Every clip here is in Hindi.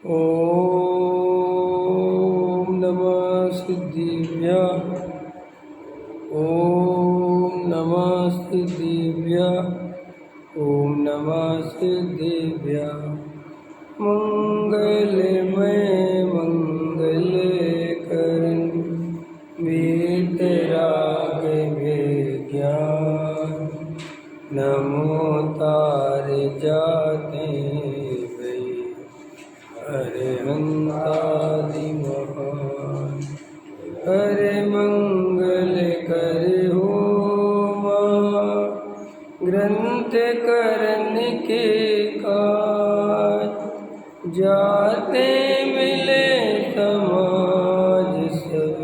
ओम नमः सिद्धिभ्यः। ओम नमः सिद्धिभ्यः। ओम नमः सिद्धिभ्यः। मंगलमय मंगलकरण वीतराग विज्ञान नमो तार जाते भई अरहंतादि महान। हरे मंगल कर हो ग्रंथ करन के काज जाते मिले समाज सब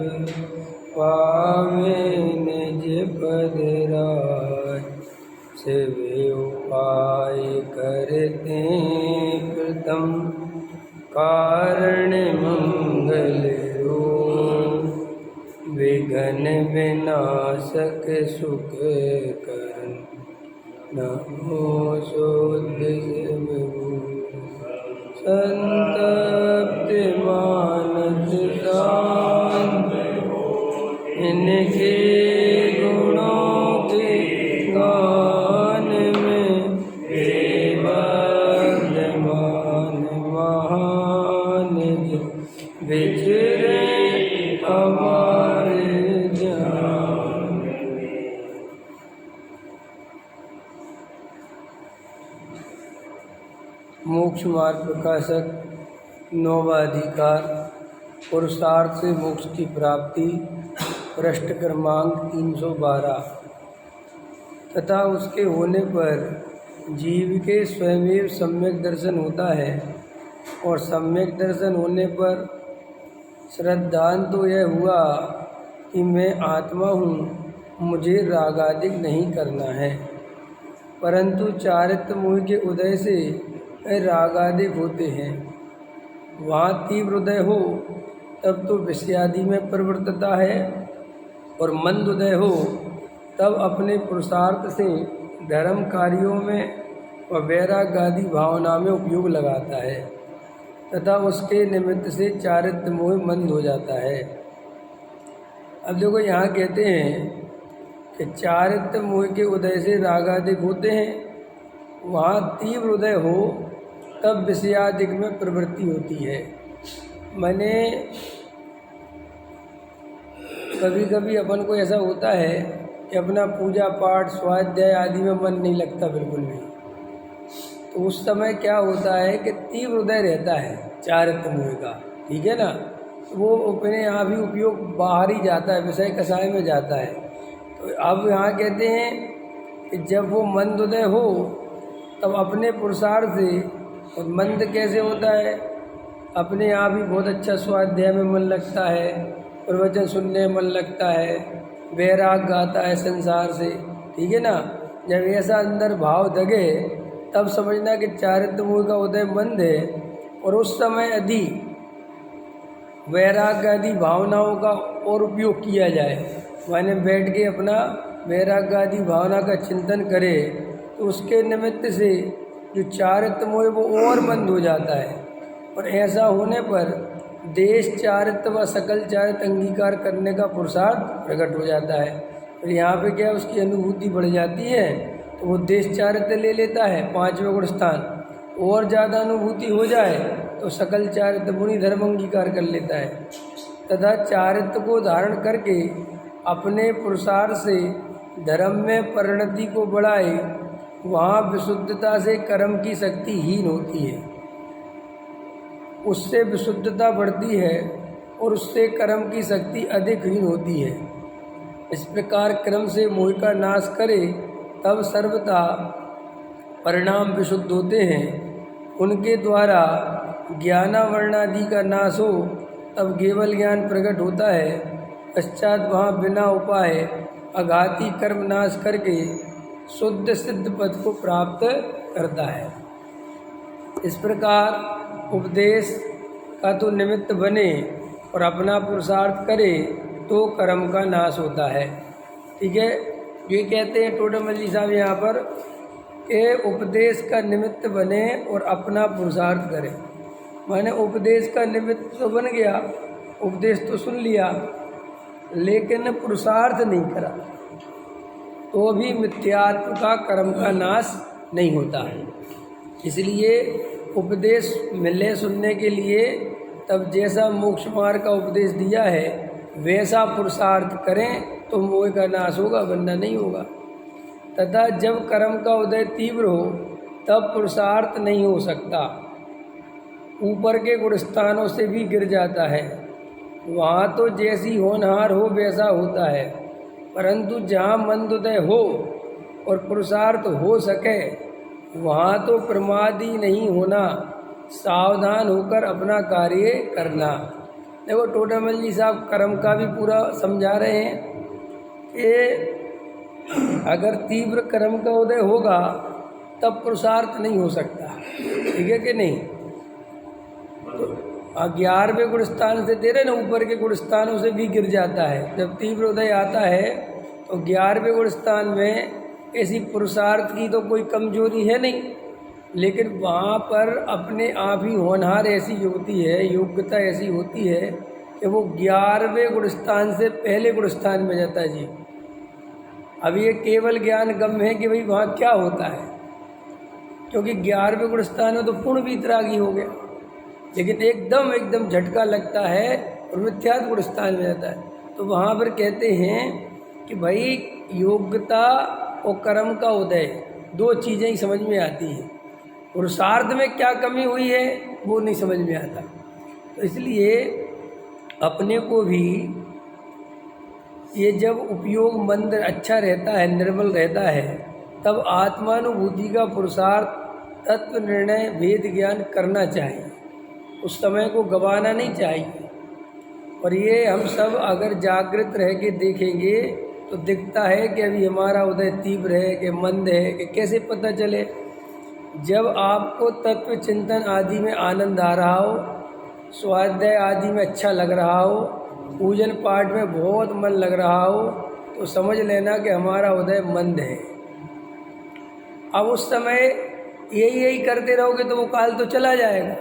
पावे निज पद राज। शिव उपाय करते प्रथम कारण मंगल रूप विघ्न विनाशक सुख करन नमो शुद्ध शिव संतप्त मानस शांत इनके गुणों के गान में वर्धमान महान विचरे हमारे जान। मोक्ष मार्ग प्रकाशक नौवा अधिकार पुरुषार्थ से मोक्ष की प्राप्ति पृष्ठ क्रमांक 312। तथा उसके होने पर जीव के स्वयं सम्यक दर्शन होता है और सम्यक दर्शन होने पर श्रद्धांत तो यह हुआ कि मैं आत्मा हूँ, मुझे रागादिक नहीं करना है। परंतु चारित्र मोह के उदय से रागादिक होते हैं। वहाँ तीव्र उदय हो तब तो विषयादि में प्रवृत्तता है और मंद उदय हो तब अपने पुरुषार्थ से धर्म कार्यों में व वैराग आदि भावना में उपयोग लगाता है तथा उसके निमित्त से चारित्र मोह मंद हो जाता है। अब देखो यहाँ कहते हैं कि चारित्र मोह के उदय से रागादिक होते हैं। वहाँ तीव्र उदय हो तब विषयादिक में प्रवृत्ति होती है। मैंने कभी कभी अपन को ऐसा होता है कि अपना पूजा पाठ स्वाध्याय आदि में मन नहीं लगता बिल्कुल भी। तो उस समय क्या होता है कि तीव्र उदय रहता है चारित्र मोह का, ठीक है ना। वो अपने आप ही उपयोग बाहर ही जाता है, विषय कसाय में जाता है। तो अब यहाँ कहते हैं कि जब वो मंद उदय हो तब अपने पुरुषार्थ से, और मंद कैसे होता है, अपने आप ही बहुत अच्छा स्वाध्याय में मन लगता है, प्रवचन सुनने में मन लगता है, वैराग गाता है संसार से, ठीक है ना। जब ऐसा अंदर भाव जगे तब समझना कि चारित्र मोह का उदय मंद है और उस समय यदि वैराग आदि भावनाओं का और उपयोग किया जाए, माने बैठ के अपना वैराग आदि भावना का चिंतन करे तो उसके निमित्त से जो चारित्र मोह वो और मंद हो जाता है। और ऐसा होने पर देश चारित्र व सकल चारित्र अंगीकार करने का पुरुषार्थ प्रकट हो जाता है। और यहाँ पे क्या उसकी अनुभूति बढ़ जाती है तो वो देश चारित्र ले लेता है 5वें गुण स्थान। और ज़्यादा अनुभूति हो जाए तो सकल चारित्र मुनि धर्म अंगीकार कर लेता है तथा चारित्र को धारण करके अपने पुरुषार्थ से धर्म में परिणति को बढ़ाए। वहाँ विशुद्धता से कर्म की शक्ति हीन होती है, उससे विशुद्धता बढ़ती है और उससे कर्म की शक्ति अधिक हीन होती है। इस प्रकार क्रम से मोह का नाश करे तब सर्वथा परिणाम विशुद्ध होते हैं। उनके द्वारा ज्ञानावरणादि का नाश हो तब केवल ज्ञान प्रकट होता है। पश्चात वहाँ बिना उपाय अघाती कर्म नाश करके शुद्ध सिद्ध पद को प्राप्त करता है। इस प्रकार उपदेश का तो निमित्त बने और अपना पुरुषार्थ करे तो कर्म का नाश होता है। ठीक है, ये कहते हैं टोडरमल जी साहब यहाँ पर कि उपदेश का निमित्त बने और अपना पुरुषार्थ करें। मैंने उपदेश का निमित्त तो बन गया, उपदेश तो सुन लिया, लेकिन पुरुषार्थ नहीं करा तो भी मिथ्यात्व का कर्म का नाश नहीं होता है। इसलिए उपदेश मिले सुनने के लिए, तब जैसा मोक्ष मार्ग का उपदेश दिया है वैसा पुरुषार्थ करें तो मोह का नाश होगा, वरना नहीं होगा। तथा जब कर्म का उदय तीव्र हो तब पुरुषार्थ नहीं हो सकता, ऊपर के गुणस्थानों से भी गिर जाता है। वहाँ तो जैसी होनहार हो वैसा होता है, परंतु जहाँ मंदोदय हो और पुरुषार्थ हो सके वहाँ तो प्रमादी नहीं होना, सावधान होकर अपना कार्य करना। देखो टोटामल जी साहब कर्म का भी पूरा समझा रहे हैं कि अगर तीव्र कर्म का उदय होगा तब पुरुषार्थ नहीं हो सकता, ठीक है कि नहीं। तो 11वें गुणस्थान से दे रहे ना, ऊपर के गुणस्थानों से भी गिर जाता है। जब तीव्र उदय आता है तो 11वें गुणस्थान में ऐसी पुरुषार्थ की तो कोई कमजोरी है नहीं, लेकिन वहाँ पर अपने आप ही होनहार ऐसी होती है, योग्यता ऐसी होती है कि वो 11वें गुणस्थान से पहले गुणस्थान में जाता है जी। अब ये केवल ज्ञान गम है कि भाई वहाँ क्या होता है, क्योंकि 11वें गुणस्थान में तो पूर्ण वीतरागी हो गया, लेकिन एकदम झटका लगता है और मिथ्यात्व गुणस्थान में जाता है। तो वहाँ पर कहते हैं कि भाई योग्यता और कर्म का उदय दो चीज़ें ही समझ में आती हैं, पुरुषार्थ में क्या कमी हुई है वो नहीं समझ में आता। तो इसलिए अपने को भी ये जब उपयोग मंद अच्छा रहता है, निर्मल रहता है, तब आत्मानुभूति का पुरुषार्थ, तत्व निर्णय, वेद ज्ञान करना चाहिए, उस समय को गंवाना नहीं चाहिए। और ये हम सब अगर जागृत रह के देखेंगे तो दिखता है कि अभी हमारा उदय तीव्र है कि मंद है, कि कैसे पता चले। जब आपको तत्व चिंतन आदि में आनंद आ रहा हो, स्वाध्याय आदि में अच्छा लग रहा हो, पूजन पाठ में बहुत मन लग रहा हो, तो समझ लेना कि हमारा उदय मंद है। अब उस समय यही करते रहोगे तो वो काल तो चला जाएगा,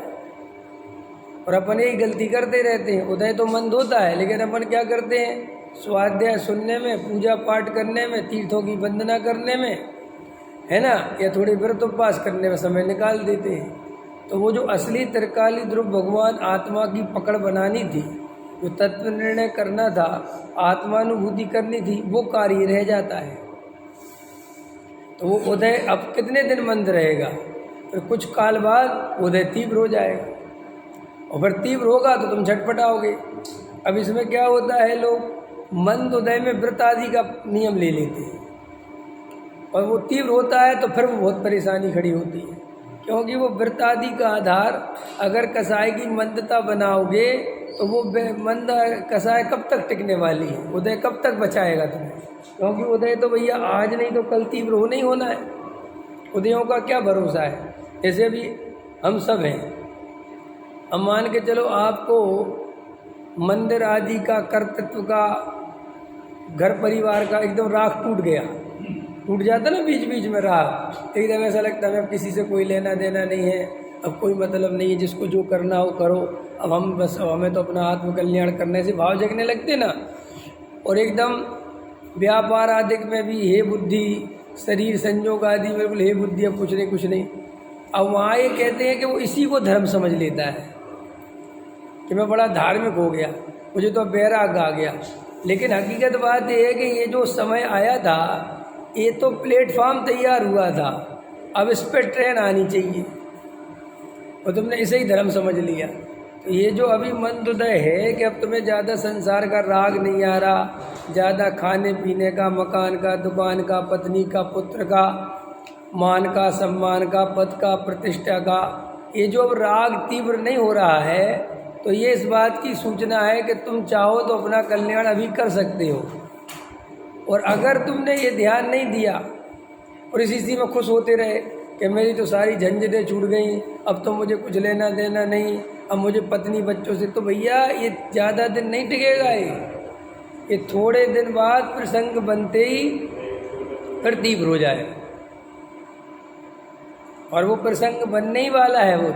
और अपन यही गलती करते रहते हैं। उदय तो मंद होता है, लेकिन अपन क्या करते हैं, स्वाध्याय सुनने में, पूजा पाठ करने में, तीर्थों की वंदना करने में, है ना, या थोड़ी व्रत उपवास करने में समय निकाल देते हैं। तो वो जो असली त्रिकाली ध्रुव भगवान आत्मा की पकड़ बनानी थी, जो तत्व निर्णय करना था, आत्मानुभूति करनी थी, वो कार्य रह जाता है। तो वो उदय अब कितने दिन मंद रहेगा, फिर कुछ काल बाद उदय तीव्र हो जाएगा, और फिर तीव्र होगा तो तुम झटपटाओगे। अब इसमें क्या होता है, लोग मंद उदय में व्रत आदि का नियम ले लेते हैं, और वो तीव्र होता है तो फिर वो बहुत परेशानी खड़ी होती है, क्योंकि वो व्रत आदि का आधार अगर कसाय की मंदता बनाओगे तो वो मंद कसाय कब तक टिकने वाली है, उदय कब तक बचाएगा तुम्हें। क्योंकि उदय तो भैया आज नहीं तो कल तीव्र हो नहीं होना है, उदयों का क्या भरोसा है। जैसे भी हम सब हैं, अब मान के चलो आपको मंदिर आदि का, कर्तृत्व का, घर परिवार का एकदम राख टूट जाता ना बीच बीच में राह, एकदम ऐसा लगता है अब किसी से कोई लेना देना नहीं है, अब कोई मतलब नहीं है, जिसको जो करना हो करो, अब हम बस हमें तो अपना आत्मकल्याण करने से भाव जगने लगते ना। और एकदम व्यापार आदि में भी हे बुद्धि, शरीर संयोग आदि में बिल्कुल हे बुद्धि, अब कुछ नहीं। अब वहाँ ये कहते हैं कि वो इसी को धर्म समझ लेता है कि मैं बड़ा धार्मिक हो गया, मुझे तो बैराग आ गया। लेकिन हकीकत बात यह है कि ये जो समय आया था, ये तो प्लेटफॉर्म तैयार हुआ था, अब इस पर ट्रेन आनी चाहिए, और तुमने इसे ही धर्म समझ लिया। तो ये जो अभी मंदोदय है कि अब तुम्हें ज़्यादा संसार का राग नहीं आ रहा, ज़्यादा खाने पीने का, मकान का, दुकान का, पत्नी का, पुत्र का, मान का, सम्मान का, पद का, प्रतिष्ठा का, ये जो अब राग तीव्र नहीं हो रहा है, तो ये इस बात की सूचना है कि तुम चाहो तो अपना कल्याण अभी कर सकते हो। और अगर तुमने ये ध्यान नहीं दिया और इसी में खुश होते रहे कि मेरी तो सारी झंझटें छूट गई, अब तो मुझे कुछ लेना देना नहीं, अब मुझे पत्नी बच्चों से, तो भैया ये ज़्यादा दिन नहीं टिकेगा। ये थोड़े दिन बाद प्रसंग बनते ही फिर तीव्र हो जाए, और वो प्रसंग बनने ही वाला है। वो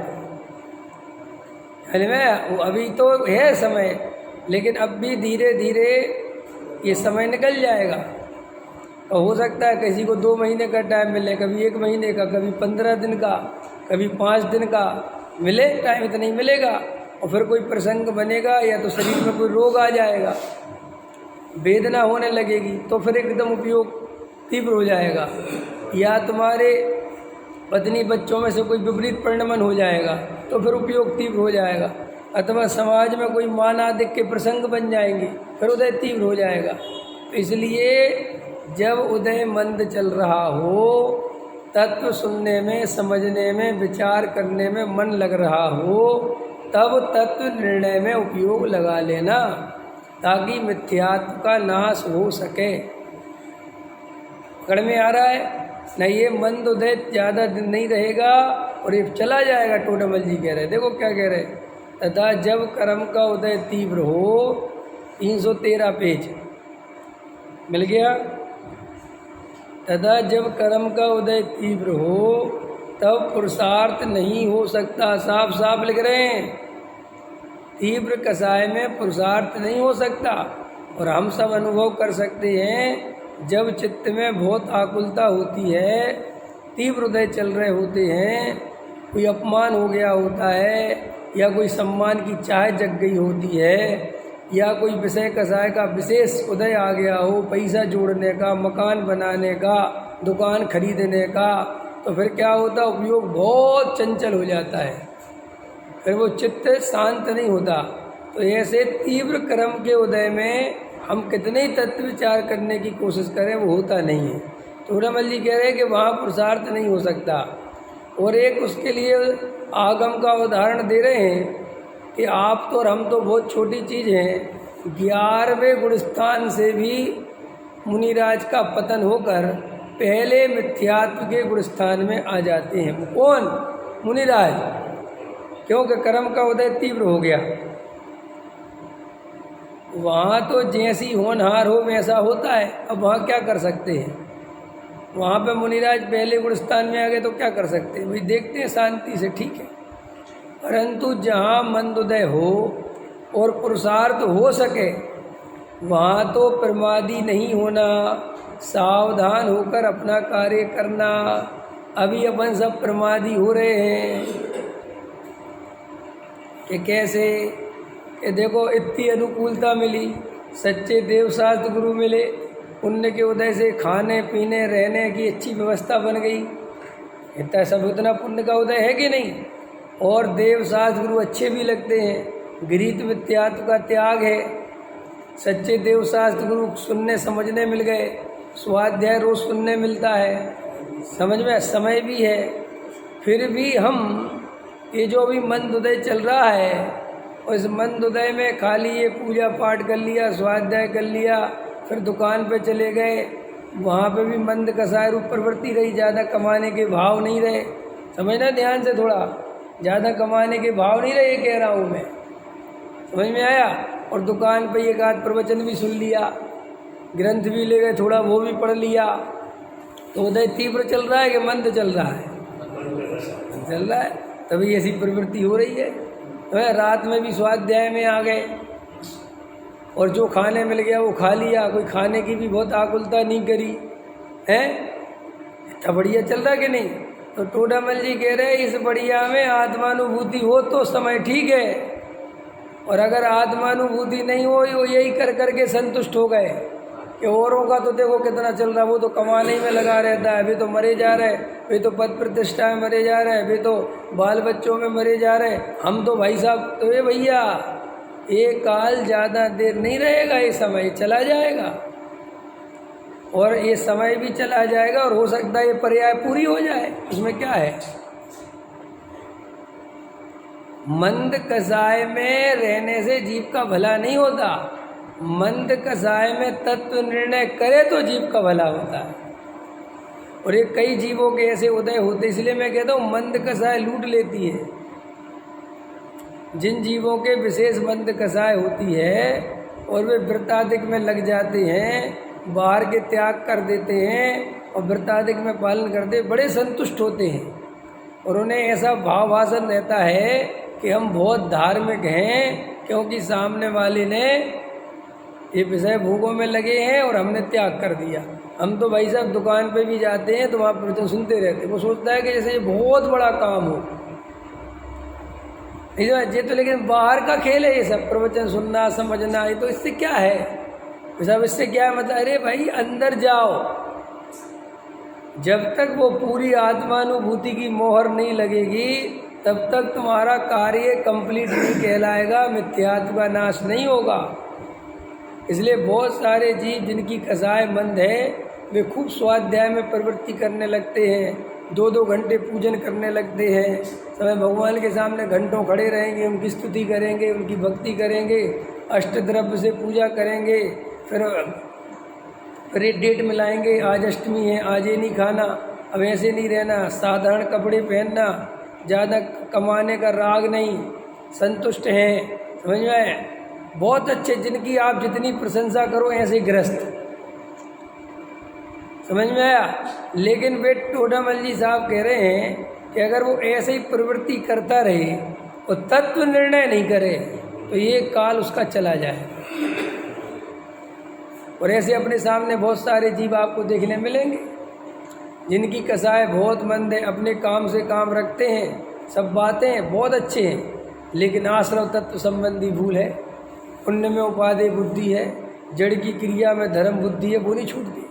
है में अभी तो है समय, लेकिन अब भी धीरे धीरे ये समय निकल जाएगा। और हो सकता है किसी को 2 महीने का टाइम मिले, कभी 1 महीने का, कभी 15 दिन का, कभी 5 दिन का मिले टाइम, इतना नहीं मिलेगा। और फिर कोई प्रसंग बनेगा या तो शरीर में कोई रोग आ जाएगा, वेदना होने लगेगी, तो फिर एकदम उपयोग तीव्र हो जाएगा। या तुम्हारे पत्नी बच्चों में से कोई विपरीत परिणमन हो जाएगा तो फिर उपयोग तीव्र हो जाएगा। अथवा समाज में कोई मान आदि के प्रसंग बन जाएंगे, फिर उदय तीव्र हो जाएगा। तो इसलिए जब उदय मंद चल रहा हो, तत्व सुनने में, समझने में, विचार करने में मन लग रहा हो, तब तत्व निर्णय में उपयोग लगा लेना, ताकि मिथ्यात्व का नाश हो सके। पकड़ में आ रहा है न? ये मंद उदय ज़्यादा दिन नहीं रहेगा और ये चला जाएगा। टोडामल जी कह रहे, देखो क्या कह रहे, तथा जब कर्म का उदय तीव्र हो, 313 पेज मिल गया। तथा जब कर्म का उदय तीव्र हो, तब पुरुषार्थ नहीं हो सकता। साफ साफ लिख रहे हैं, तीव्र कसाय में पुरुषार्थ नहीं हो सकता। और हम सब अनुभव कर सकते हैं, जब चित्त में बहुत आकुलता होती है, तीव्र उदय चल रहे होते हैं, कोई अपमान हो गया होता है, या कोई सम्मान की चाह जग गई होती है, या कोई विषय कसाय का विशेष उदय आ गया हो, पैसा जोड़ने का, मकान बनाने का, दुकान खरीदने का, तो फिर क्या होता, उपयोग बहुत चंचल हो जाता है, फिर वो चित्त शांत नहीं होता। तो ऐसे तीव्र कर्म के उदय में हम कितने ही तत्व विचार करने की कोशिश करें, वो होता नहीं है। टोडामल जी कह रहे हैं कि वहाँ पुरुषार्थ नहीं हो सकता। और एक उसके लिए आगम का उदाहरण दे रहे हैं कि आप तो और हम तो बहुत छोटी चीज़ हैं। 11वें गुणस्थान से भी मुनिराज का पतन होकर पहले मिथ्यात्व के गुणस्थान में आ जाते हैं। कौन? मुनिराज। क्योंकि कर्म का उदय तीव्र हो गया। वहाँ तो जैसी होनहार हो वैसा होता है। अब वहाँ क्या कर सकते हैं? वहाँ पे मुनिराज पहले गुणस्थान में आ गए तो क्या कर सकते हैं? भाई देखते हैं शांति से, ठीक है। परंतु जहाँ मंदोदय हो और पुरुषार्थ हो सके, वहाँ तो प्रमादी नहीं होना, सावधान होकर अपना कार्य करना। अभी अपन सब प्रमादी हो रहे हैं कि कैसे, कि देखो इतनी अनुकूलता मिली, सच्चे देवशास्त्र गुरु मिले, पुण्य के उदय से खाने पीने रहने की अच्छी व्यवस्था बन गई। इतना सब उतना पुण्य का उदय है कि नहीं? और देवशास्त्र गुरु अच्छे भी लगते हैं, गृहीत मिथ्यात्व का त्याग है, सच्चे देवशास्त्र गुरु सुनने समझने मिल गए, स्वाध्याय रोज सुनने मिलता है, समझ में समय भी है। फिर भी हम ये जो अभी मंदोदय चल रहा है, उस मंदोदय में खाली ये पूजा पाठ कर लिया, स्वाध्याय कर लिया, फिर दुकान पे चले गए, वहाँ पे भी मंद कसाय रूप प्रवृत्ति रही, ज़्यादा कमाने के भाव नहीं रहे। समझना ध्यान से, थोड़ा ज़्यादा कमाने के भाव नहीं रहे, कह रहा हूँ मैं, समझ में आया? और दुकान पे एक आध प्रवचन भी सुन लिया, ग्रंथ भी ले गए, थोड़ा वो भी पढ़ लिया, तो उदय तीव्र चल रहा है कि मंद चल रहा है? चल रहा है, तभी ऐसी प्रवृत्ति हो रही है। तो रात में भी स्वाध्याय में आ गए और जो खाने मिल गया वो खा लिया, कोई खाने की भी बहुत आकुलता नहीं करी है। इतना बढ़िया चल रहा कि नहीं? तो टोडामल जी कह रहे हैं, इस बढ़िया में आत्मानुभूति हो तो समय ठीक है, और अगर आत्मानुभूति नहीं हो, यही कर करके संतुष्ट हो गए कि औरों का तो देखो कितना चल रहा, वो तो कमाने में लगा रहता है, वे तो मरे जा रहे, वे तो पद प्रतिष्ठा में मरे जा रहे, वे तो बाल बच्चों में मरे जा रहे, हम तो भाई साहब, तो ये भैया ये काल ज़्यादा देर नहीं रहेगा, ये समय चला जाएगा, और ये समय भी चला जाएगा, और हो सकता है ये पर्याय पूरी हो जाए। इसमें क्या है? मंद कसाय में रहने से जीव का भला नहीं होता, मंद कसाय में तत्व निर्णय करे तो जीव का भला होता है। और ये कई जीवों के ऐसे उदय होते, इसलिए मैं कहता हूँ मंद कसाय लूट लेती है। जिन जीवों के विशेष मंद कसाय होती है और वे व्रताधिक में लग जाते हैं, बाहर के त्याग कर देते हैं और व्रताधिक में पालन करते, बड़े संतुष्ट होते हैं, और उन्हें ऐसा भाव भाषण रहता है कि हम बहुत धार्मिक हैं क्योंकि सामने वाले ने ये विषय भोगों में लगे हैं और हमने त्याग कर दिया। हम तो भाई साहब दुकान पे भी जाते हैं तो वहाँ प्रवचन सुनते रहते हैं। वो सोचता है कि जैसे ये बहुत बड़ा काम हो। ये तो लेकिन बाहर का खेल है ये सब, प्रवचन सुनना समझना। ये तो इससे क्या है साहब, इससे क्या है मतलब? अरे भाई अंदर जाओ, जब तक वो पूरी आत्मानुभूति की मोहर नहीं लगेगी तब तक तुम्हारा कार्य कंप्लीट नहीं कहलाएगा, मिथ्यात्व का नाश नहीं होगा। इसलिए बहुत सारे जीव जिनकी कसाय मंद है वे खूब स्वाध्याय में प्रवृत्ति करने लगते हैं, 2-2 घंटे पूजन करने लगते हैं, समय भगवान के सामने घंटों खड़े रहेंगे, उनकी स्तुति करेंगे, उनकी भक्ति करेंगे, अष्टद्रव्य से पूजा करेंगे, फिर एक डेट मिलाएंगे, आज अष्टमी है, आज ये नहीं खाना, अब ऐसे नहीं रहना, साधारण कपड़े पहनना, ज़्यादा कमाने का राग नहीं, संतुष्ट हैं। समझ में आए? बहुत अच्छे, जिनकी आप जितनी प्रशंसा करो ऐसे ग्रस्त। समझ में आया? लेकिन वे टोडामल जी साहब कह रहे हैं कि अगर वो ऐसे ही प्रवृत्ति करता रहे और तत्व निर्णय नहीं करे तो ये काल उसका चला जाए। और ऐसे अपने सामने बहुत सारे जीव आपको देखने मिलेंगे जिनकी कसाय बहुत मंद है, अपने काम से काम रखते हैं, सब बातें बहुत अच्छे हैं, लेकिन आश्रव तत्व संबंधी भूल है, पुण्य में उपादेय बुद्धि है, जड़ की क्रिया में धर्म बुद्धि है, वो नहीं छूटती।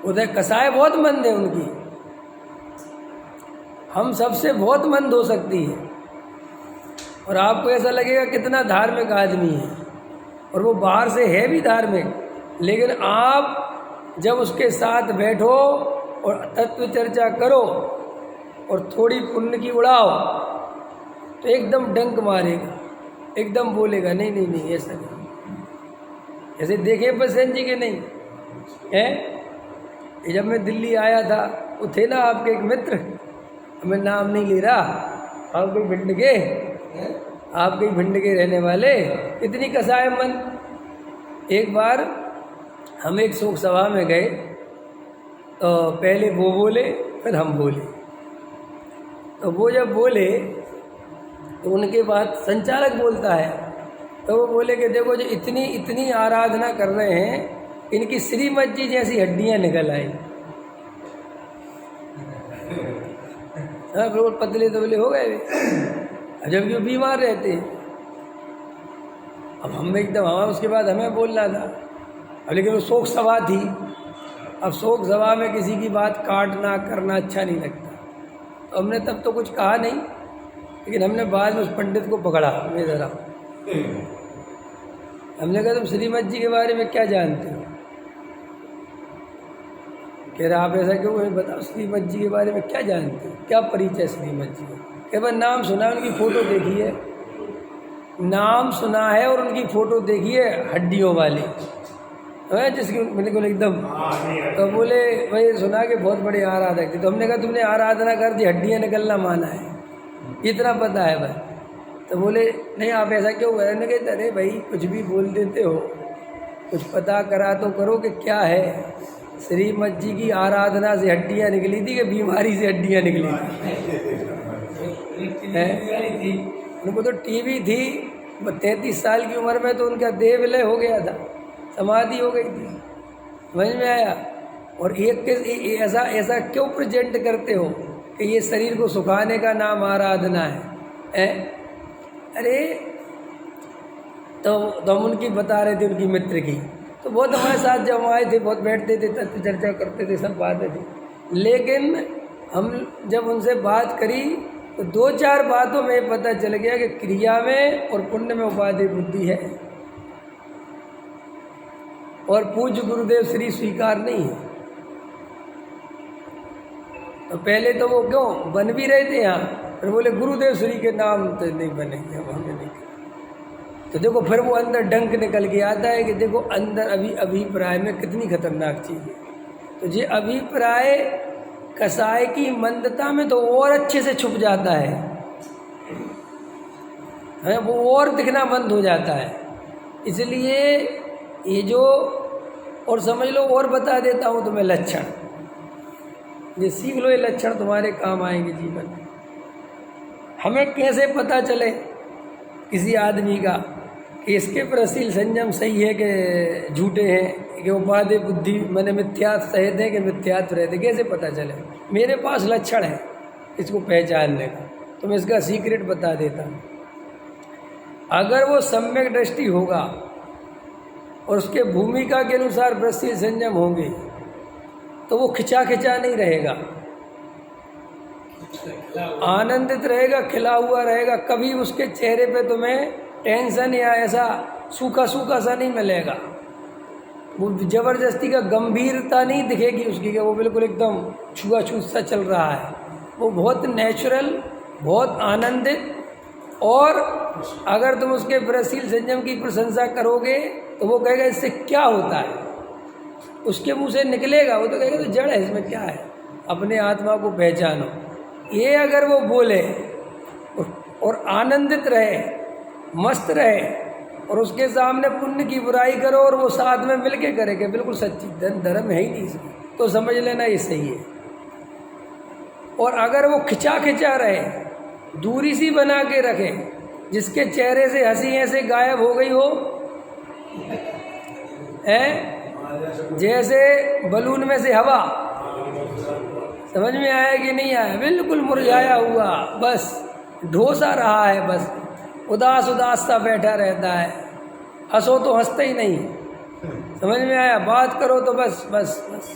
उधर कसाय बहुत मंद है उनकी, हम सबसे बहुत मंद हो सकती है। और आपको ऐसा लगेगा कितना धार्मिक आदमी है, और वो बाहर से है भी धार्मिक, लेकिन आप जब उसके साथ बैठो और तत्व चर्चा करो और थोड़ी पुण्य की उड़ाओ तो एकदम डंक मारेगा, एकदम बोलेगा नहीं नहीं नहीं ऐसा नहीं। ऐसे देखे बसंत जी के नहीं है? जब मैं दिल्ली आया था वो थे ना आपके एक मित्र, मैं नाम नहीं ले रहा, आप कोई भिंड के, आप कोई भिंड के रहने वाले, इतनी कसाय मन। एक बार हम एक शोक सभा में गए तो पहले वो बोले फिर हम बोले, तो वो जब बोले तो उनके बाद संचालक बोलता है, तो वो बोले कि देखो जो इतनी इतनी आराधना कर रहे हैं इनकी श्रीमत जी जैसी हड्डियां निकल आई। हाँ बिल्कुल पतले तबले हो गए, जब वो बीमार रहते हैं। अब हम एकदम हवा उसके बाद हमें बोलना था, अब लेकिन वो शोक सभा थी, अब शोक सभा में किसी की बात काटना करना अच्छा नहीं लगता, तो हमने तब तो कुछ कहा नहीं, लेकिन हमने बाद में उस पंडित को पकड़ा। मैं ज़रा हमने कहा तुम श्रीमत जी के बारे में क्या जानते हो? कह रहे आप ऐसा क्यों? मैं बताओ श्रीमत जी के बारे में क्या जानते हो, क्या परिचय श्रीमत जी का? कह भाई नाम सुना है, उनकी फ़ोटो देखी है, नाम सुना है और उनकी फ़ोटो देखी है हड्डियों वाली है जिसकी बिल्कुल एकदम। तो बोले भाई सुना कि बहुत बड़े आराधक थे। तो हमने कहा तुमने आराधना कर दी, हड्डियाँ निकलना माना है, इतना पता है भाई? तो बोले नहीं आप ऐसा क्यों? मैंने कहा अरे भाई कुछ भी बोल देते हो, कुछ पता करा तो करो कि क्या है। श्रीमत जी की आराधना से हड्डियाँ निकली थी कि बीमारी से हड्डियाँ निकली थी? उनको तो टीबी थी, 33 साल की उम्र में तो उनका देह विलय हो गया था, समाधि हो गई थी। समझ में आया? और एक ऐसा ऐसा क्यों प्रेजेंट करते हो कि ये शरीर को सुखाने का नाम आराधना है? अरे तो हम उनकी बता रहे थे, उनकी मित्र की, तो बहुत हमारे साथ जब आए थे बहुत बैठते थे, तत्व चर्चा करते थे, सब बातें थी। लेकिन हम जब उनसे बात करी तो 2-4 बातों में पता चल गया कि क्रिया में और पुण्य में उपादेय बुद्धि है, और पूज्य गुरुदेव श्री स्वीकार नहीं है। तो पहले तो वो क्यों बन भी रहे थे यहाँ, फिर बोले गुरुदेव श्री के नाम तो नहीं बनेंगे, अब हमें नहीं। तो देखो फिर वो अंदर डंक निकल के आता है कि देखो अंदर अभिप्राय में कितनी खतरनाक चीज़ है। तो ये अभिप्राय कसाय की मंदता में तो और अच्छे से छुप जाता है, वो और दिखना बंद हो जाता है। इसलिए ये जो, और समझ लो और बता देता हूँ तुम्हें लक्षण, ये सीख लो, ये लक्षण तुम्हारे काम आएंगे जीवन में। हमें कैसे पता चले किसी आदमी का कि इसके प्रशील संयम सही है कि झूठे हैं, कि उपाधि बुद्धि मैंने मिथ्यात्व सहित है कि मिथ्यात्व रहते, कैसे पता चले? मेरे पास लक्षण है इसको पहचानने का, तो मैं इसका सीक्रेट बता देता हूँ। अगर वो सम्यक दृष्टि होगा और उसके भूमिका के अनुसार प्रशील संयम होंगे तो वो खिंचा खिंचा नहीं रहेगा, आनंदित रहेगा, खिला हुआ रहेगा। कभी उसके चेहरे पे तुम्हें टेंशन या ऐसा सूखा सूखा सा नहीं मिलेगा। वो जबरदस्ती का गंभीरता नहीं दिखेगी उसकी कि वो बिल्कुल एकदम छुआछूत सा चल रहा है। वो बहुत नेचुरल, बहुत आनंदित। और अगर तुम उसके प्रशील संयम की प्रशंसा करोगे तो वो कहेगा इससे क्या होता है, उसके मुंह से निकलेगा, वो तो कहेगा तो जड़ है, इसमें क्या है, अपने आत्मा को पहचानो। ये अगर वो बोले और आनंदित रहे, मस्त रहे, और उसके सामने पुण्य की बुराई करो और वो साथ में मिलके करे कि बिल्कुल सच्ची धर्म है ही नहीं इसमें, तो समझ लेना ये सही है। और अगर वो खिंचा खिंचा रहे, दूरी सी बना के रखे, जिसके चेहरे से हंसी ऐसे गायब हो गई हो, जैसे बलून में से हवा, समझ में आया कि नहीं आया? बिल्कुल मुरझाया हुआ, बस ढोसा रहा है, बस उदास उदास सा बैठा रहता है। हंसो तो हंसते ही नहीं, समझ में आया? बात करो तो बस बस बस।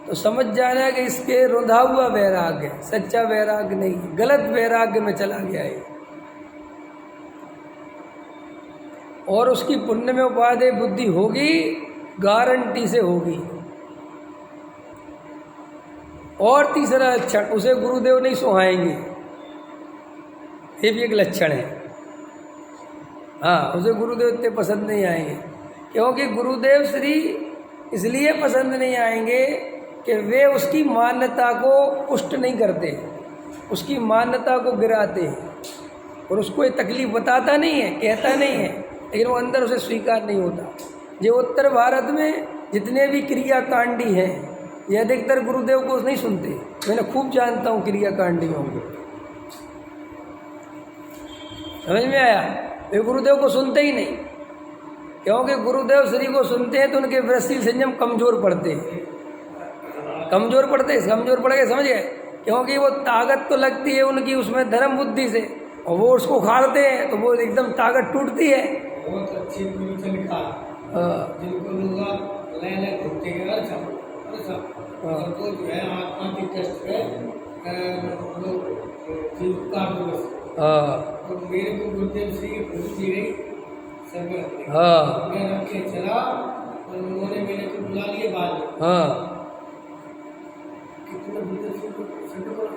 तो समझ जाना कि इसके रुंधा हुआ वैराग्य, सच्चा वैराग्य नहीं, गलत वैराग्य में चला गया है। और उसकी पुण्य में उपादेय बुद्धि होगी, गारंटी से होगी। और तीसरा लक्षण, उसे गुरुदेव नहीं सुहाएंगे, ये भी एक लक्षण है। हाँ, उसे गुरुदेव इतने पसंद नहीं आएंगे, क्योंकि गुरुदेव श्री इसलिए पसंद नहीं आएंगे कि वे उसकी मान्यता को पुष्ट नहीं करते, उसकी मान्यता को गिराते हैं, और उसको ये तकलीफ बताता नहीं है, कहता नहीं है, लेकिन वो अंदर उसे स्वीकार नहीं होता। जो उत्तर भारत में जितने भी क्रियाकांडी हैं, ये अधिकतर गुरुदेव को नहीं सुनते। मैंने खूब जानता हूँ क्रियाकांडियों को, समझ में आया? वे गुरुदेव को सुनते ही नहीं, क्योंकि गुरुदेव श्री को सुनते हैं तो उनके प्रशील संयम कमजोर पड़ते हैं, कमजोर पड़ गए, समझ गए? क्योंकि वो ताकत तो लगती है उनकी उसमें धर्म बुद्धि से, और वो उसको खाड़ते हैं तो वो एकदम ताकत टूटती है। बहुत अच्छी लिखा, जिनको लोग नए घूमते गए जो है आत्मा की कष्ट है तो मेरे को गुरुदेव श्री दी गई सब, मैं रख के चला और उन्होंने मेरे को बुला लिया बाद में कि तुम्हें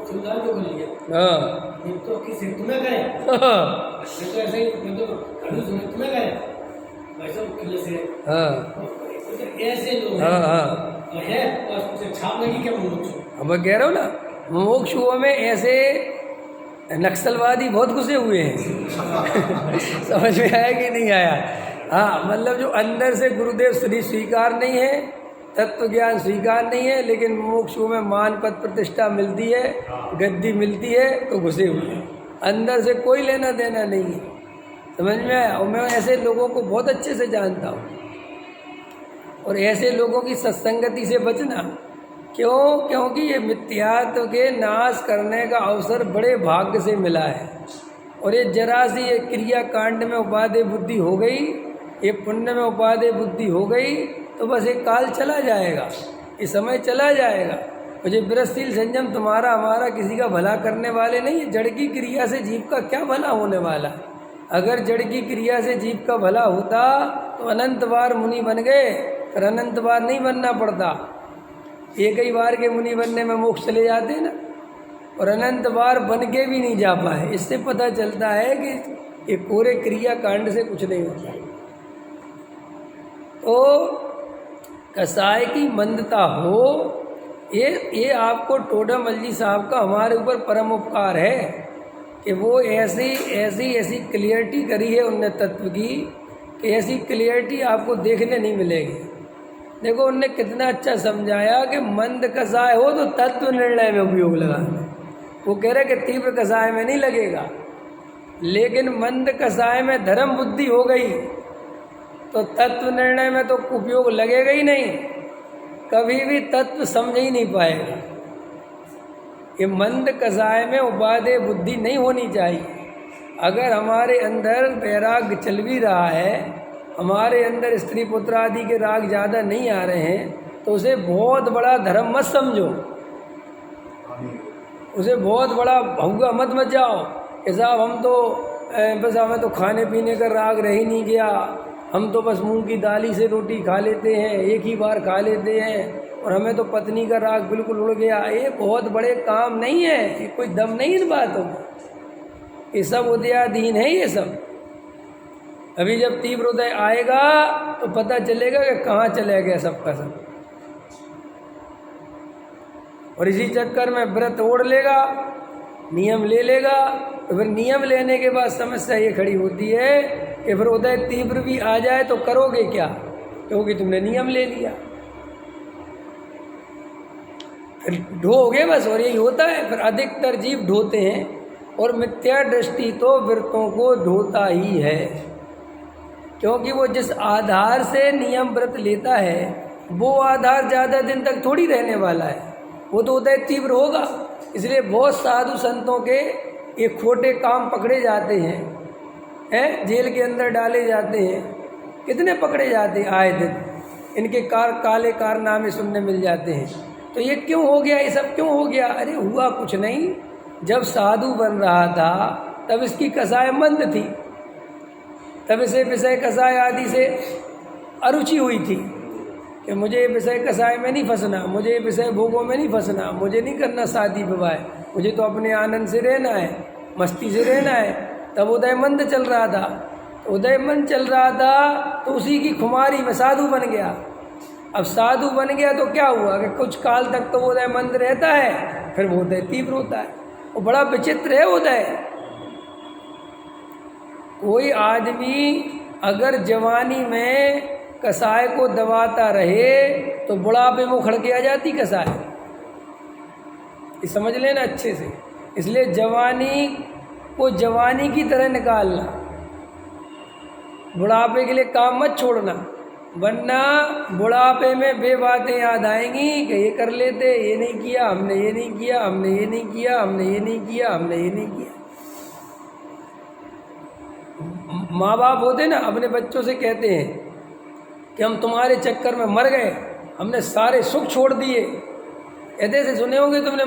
सुधार तो कर लिया, तो किसी तुम्हें करे, मैं तो ऐसे ही, मैं तो तुम्हें करे वैसे किले से, ऐसे लोग है और छाप लगी क्या मोक्ष? अब मैं कह रहा हूँ ना, मोक्ष में ऐसे नक्सलवादी बहुत घुसे हुए हैं। समझ में आया कि नहीं आया? हाँ, मतलब जो अंदर से गुरुदेव श्री स्वीकार नहीं है, तत्व ज्ञान स्वीकार नहीं है, लेकिन मोक्ष में मान पद प्रतिष्ठा मिलती है, गद्दी मिलती है, तो घुसे हुए हैं, अंदर से कोई लेना देना नहीं है। समझ में आया? और मैं ऐसे लोगों को बहुत अच्छे से जानता हूँ, और ऐसे लोगों की सत्संगति से बचना। क्यों? क्योंकि ये मिथ्यात्व के नाश करने का अवसर बड़े भाग्य से मिला है, और ये जरा सी ये क्रिया कांड में उपादेय बुद्धि हो गई, ये पुण्य में उपादेय बुद्धि हो गई, तो बस एक काल चला जाएगा, ये समय चला जाएगा। और ये विरसशील संयम तुम्हारा हमारा किसी का भला करने वाले नहीं है। जड़ की क्रिया से जीव का क्या भला होने वाला? अगर जड़ की क्रिया से जीव का भला होता तो अनंत बार मुनि बन गए, और अनंत बार नहीं बनना पड़ता। एक ही बार के मुनि बनने में मोक्ष चले जाते ना, और अनंत बार बन के भी नहीं जा पाए। इससे पता चलता है कि ये पूरे क्रिया कांड से कुछ नहीं होता। तो कसाय की मंदता हो, ये आपको टोडा मल्ली साहब का हमारे ऊपर परम उपकार है कि वो ऐसी क्लियरिटी करी है उनने तत्व की, कि ऐसी क्लियरिटी आपको देखने नहीं मिलेगी। देखो उनने कितना अच्छा समझाया कि मंद कसाय हो तो तत्व निर्णय में उपयोग लगाना, वो कह रहे कि तीव्र कषाय में नहीं लगेगा, लेकिन मंद कषाय में धर्म बुद्धि हो गई तो तत्व निर्णय में तो उपयोग लगेगा ही नहीं, कभी भी तत्व समझ ही नहीं पाएगा। ये मंद कषाय में उपादेय बुद्धि नहीं होनी चाहिए। अगर हमारे अंदर वैराग्य चल भी रहा है, हमारे अंदर स्त्री पुत्र आदि के राग ज़्यादा नहीं आ रहे हैं, तो उसे बहुत बड़ा धर्म मत समझो, उसे बहुत बड़ा भौगा मत जाओ कि साहब हम तो बस हमें तो खाने पीने का राग रह ही नहीं गया, हम तो बस मूंग की दाली से रोटी खा लेते हैं, एक ही बार खा लेते हैं, और हमें तो पत्नी का राग बिल्कुल उड़ गया। ये बहुत बड़े काम नहीं है, ये कोई दम नहीं इन बातों में, ये सब उदयाधीन है। ये सब अभी जब तीव्र उदय आएगा तो पता चलेगा कि कहाँ चले गया सबका सब। और इसी चक्कर में व्रत ओढ़ लेगा, नियम ले लेगा, तो फिर नियम लेने के बाद समस्या ये खड़ी होती है कि फिर उदय तीव्र भी आ जाए तो करोगे क्या, क्योंकि तुमने नियम ले लिया, फिर ढोगे बस। और यही होता है, फिर अधिकतर जीव ढोते हैं, और मिथ्या दृष्टि तो व्रतों को ढोता ही है, क्योंकि वो जिस आधार से नियम व्रत लेता है वो आधार ज़्यादा दिन तक थोड़ी रहने वाला है, वो तो उदय तीव्र होगा। इसलिए बहुत साधु संतों के ये खोटे काम पकड़े जाते हैं, जेल के अंदर डाले जाते हैं, कितने पकड़े जाते हैं आए दिन, इनके काले कारनामे सुनने मिल जाते हैं। तो ये क्यों हो गया, ये सब क्यों हो गया? अरे हुआ कुछ नहीं, जब साधु बन रहा था तब इसकी कषाय मंद थी, तब इसे विषय कषाय आदि से अरुचि हुई थी कि मुझे विषय कषाय में नहीं फंसना, मुझे विषय भोगों में नहीं फंसना, मुझे नहीं करना शादी विवाह, मुझे तो अपने आनंद से रहना है, मस्ती से रहना है। तब उदय मंद चल रहा था, उदय मंद चल रहा था तो उसी की खुमारी में साधु बन गया। अब साधु बन गया तो क्या हुआ कि कुछ काल तक तो उदय मंद रहता है, फिर वो उदय तीव्र होता है। वो बड़ा विचित्र है उदय। कोई आदमी अगर जवानी में कसाय को दबाता रहे तो बुढ़ापे में उखड़ के आ जाती कसाय, ये समझ लेना अच्छे से। इसलिए जवानी को जवानी की तरह निकालना, बुढ़ापे के लिए काम मत छोड़ना, वरना बुढ़ापे में बे बातें याद आएंगी कि ये कर लेते, ये नहीं किया हमने, ये नहीं किया हमने, ये नहीं किया हमने, ये नहीं किया हमने, ये नहीं किया। माँ बाप होते ना, अपने बच्चों से कहते हैं कि हम तुम्हारे चक्कर में मर गए, हमने सारे सुख छोड़ दिए, ऐसे से सुने होंगे तुमने।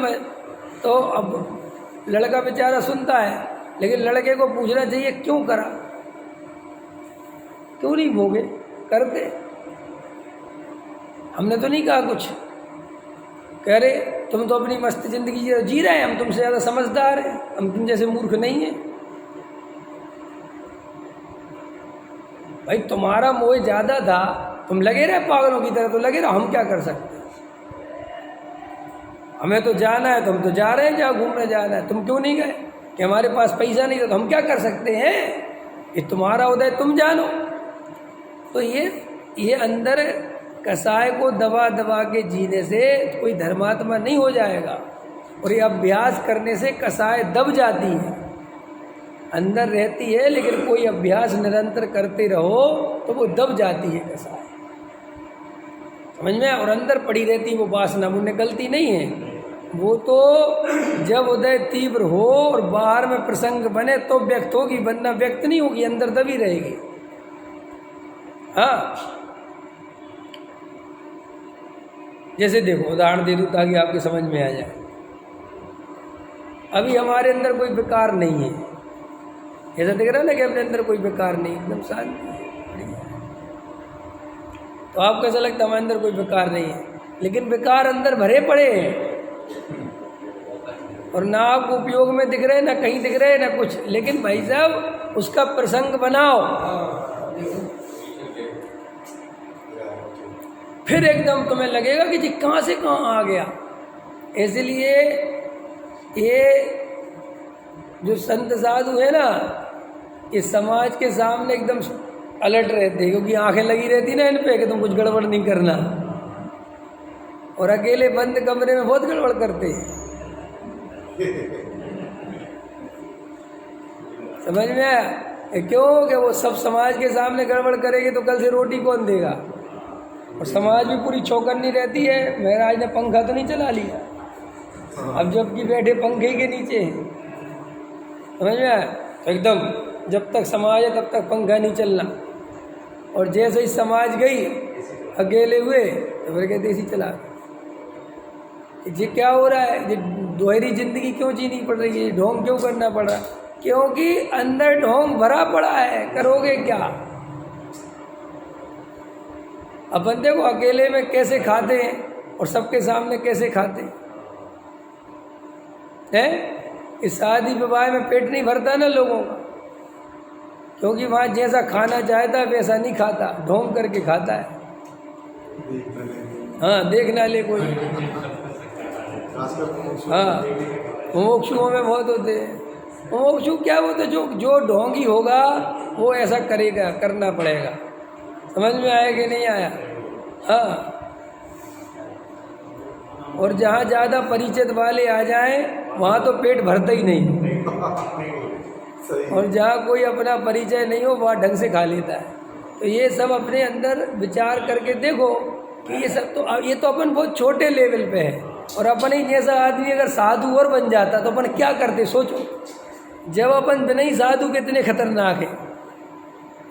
तो अब लड़का बेचारा सुनता है, लेकिन लड़के को पूछना चाहिए क्यों करा, क्यों नहीं भोगे, करते, हमने तो नहीं कहा कुछ। कह रहे तुम तो अपनी मस्त जिंदगी जी रहे हैं, हम तुमसे ज़्यादा समझदार हैं, हम तुम जैसे मूर्ख नहीं हैं। भाई तुम्हारा मोह ज़्यादा था, तुम लगे रहे पागलों की तरह, तो लगे रहो, हम क्या कर सकते हैं। हमें तो जाना है, तुम तो जा रहे हैं, जहाँ घूमने जाना है, तुम क्यों नहीं गए? कि हमारे पास पैसा नहीं था, तो हम क्या कर सकते हैं, ये तुम्हारा उदय तुम जानो। तो ये अंदर कसाय को दबा दबा के जीने से कोई धर्मात्मा नहीं हो जाएगा। और ये अभ्यास करने से कसाय दब जाती है, अंदर रहती है, लेकिन कोई अभ्यास निरंतर करते रहो तो वो दब जाती है कसाय, समझ में। और अंदर पड़ी रहती वो वासना, वो निकलती नहीं है। वो तो जब उदय तीव्र हो और बाहर में प्रसंग बने तो व्यक्त होगी, वरना व्यक्त नहीं होगी, अंदर दबी रहेगी। हाँ, जैसे देखो उदाहरण दे दूँ ताकि आपके समझ में आ जाए। अभी हमारे अंदर कोई विकार नहीं है, ऐसा दिख रहा है ना कि अपने अंदर कोई विकार नहीं, एकदम शांति है। तो आपको ऐसा लगता है हमारे अंदर कोई विकार नहीं है, लेकिन विकार अंदर भरे पड़े हैं, और ना आपको उपयोग में दिख रहे, ना कहीं दिख रहे, ना कुछ। लेकिन भाई साहब उसका प्रसंग बनाओ, फिर एकदम तुम्हें लगेगा कि जी कहाँ से कहाँ आ गया। इसलिए ये जो संत साधु है ना, ये समाज के सामने एकदम अलर्ट रहते हैं, क्योंकि आंखें लगी रहती ना इन पे कि तुम कुछ गड़बड़ नहीं करना, और अकेले बंद कमरे में बहुत गड़बड़ करते हैं। समझ में आया? क्यों कि वो सब समाज के सामने गड़बड़ करेगी तो कल से रोटी कौन देगा? और समाज भी पूरी चौकन्नी रहती है, महाराज ने पंखा तो नहीं चला लिया, अब जबकि बैठे पंखे के नीचे हैं। समझ में आया? तो एकदम जब तक समाज है तब तक पंखा नहीं चलना, और जैसे ही समाज गई अकेले हुए तो फिर कहते इसी चला। ये क्या हो रहा है? ये दोहरी जिंदगी क्यों जीनी पड़ रही है? ढोंग क्यों करना पड़ रहा? क्योंकि अंदर ढोंग भरा पड़ा है, करोगे क्या? अपन देखो अकेले में कैसे खाते हैं और सबके सामने कैसे खाते हैं। इस शादी विवाह में पेट नहीं भरता ना लोगों का, क्योंकि वहाँ जैसा खाना चाहता है वैसा नहीं खाता, ढोंग करके खाता है। हाँ, देख ना ले कोई। हाँ, मुमुक्षुओं में बहुत होते हैं। मुमुक्षु क्या होते? जो ढोंगी होगा वो ऐसा करेगा, करना पड़ेगा। समझ में आया कि नहीं आया? हाँ, और जहाँ ज़्यादा परिचित वाले आ जाएं वहाँ तो पेट भरता ही नहीं, और जहाँ कोई अपना परिचय नहीं हो वहाँ ढंग से खा लेता है। तो ये सब अपने अंदर विचार करके देखो कि ये तो अपन बहुत छोटे लेवल पे है, और अपन ही जैसा आदमी अगर साधु और बन जाता तो अपन क्या करते? सोचो, जब अपन बिना ही साधु कितने खतरनाक है,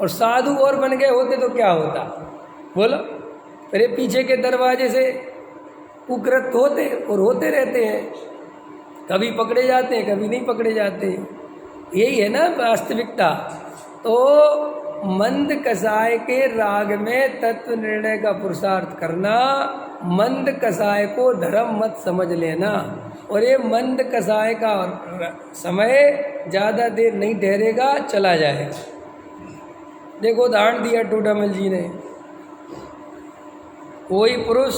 और साधु और बन गए होते तो क्या होता? बोलो। अरे पीछे के दरवाजे से कुकृत होते और होते रहते हैं, कभी पकड़े जाते हैं कभी नहीं पकड़े जाते, यही है ना वास्तविकता। तो मंद कसाय के राग में तत्व निर्णय का पुरुषार्थ करना, मंद कसाय को धर्म मत समझ लेना, और ये मंद कसाय का समय ज़्यादा देर नहीं ठहरेगा, चला जाएगा। देखो उदाहरण दिया टोडामल जी ने, कोई पुरुष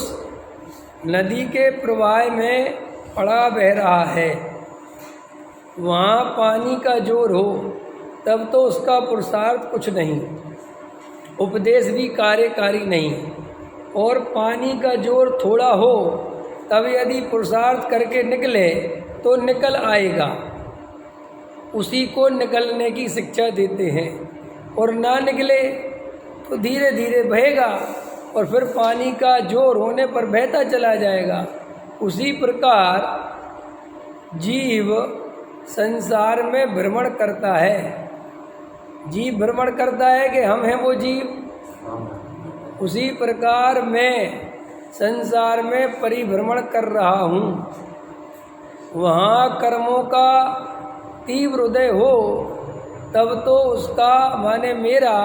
नदी के प्रवाह में पड़ा बह रहा है, वहाँ पानी का जोर हो तब तो उसका पुरुषार्थ कुछ नहीं, उपदेश भी कार्यकारी नहीं, और पानी का जोर थोड़ा हो तब यदि पुरुषार्थ करके निकले तो निकल आएगा, उसी को निकलने की शिक्षा देते हैं। और ना निकले तो धीरे धीरे बहेगा और फिर पानी का जोर होने पर बहता चला जाएगा। उसी प्रकार जीव संसार में भ्रमण करता है। जीव भ्रमण करता है कि हम हैं वो जीव। उसी प्रकार मैं संसार में परिभ्रमण कर रहा हूँ। वहाँ कर्मों का तीव्र उदय हो तब तो उसका माने मेरा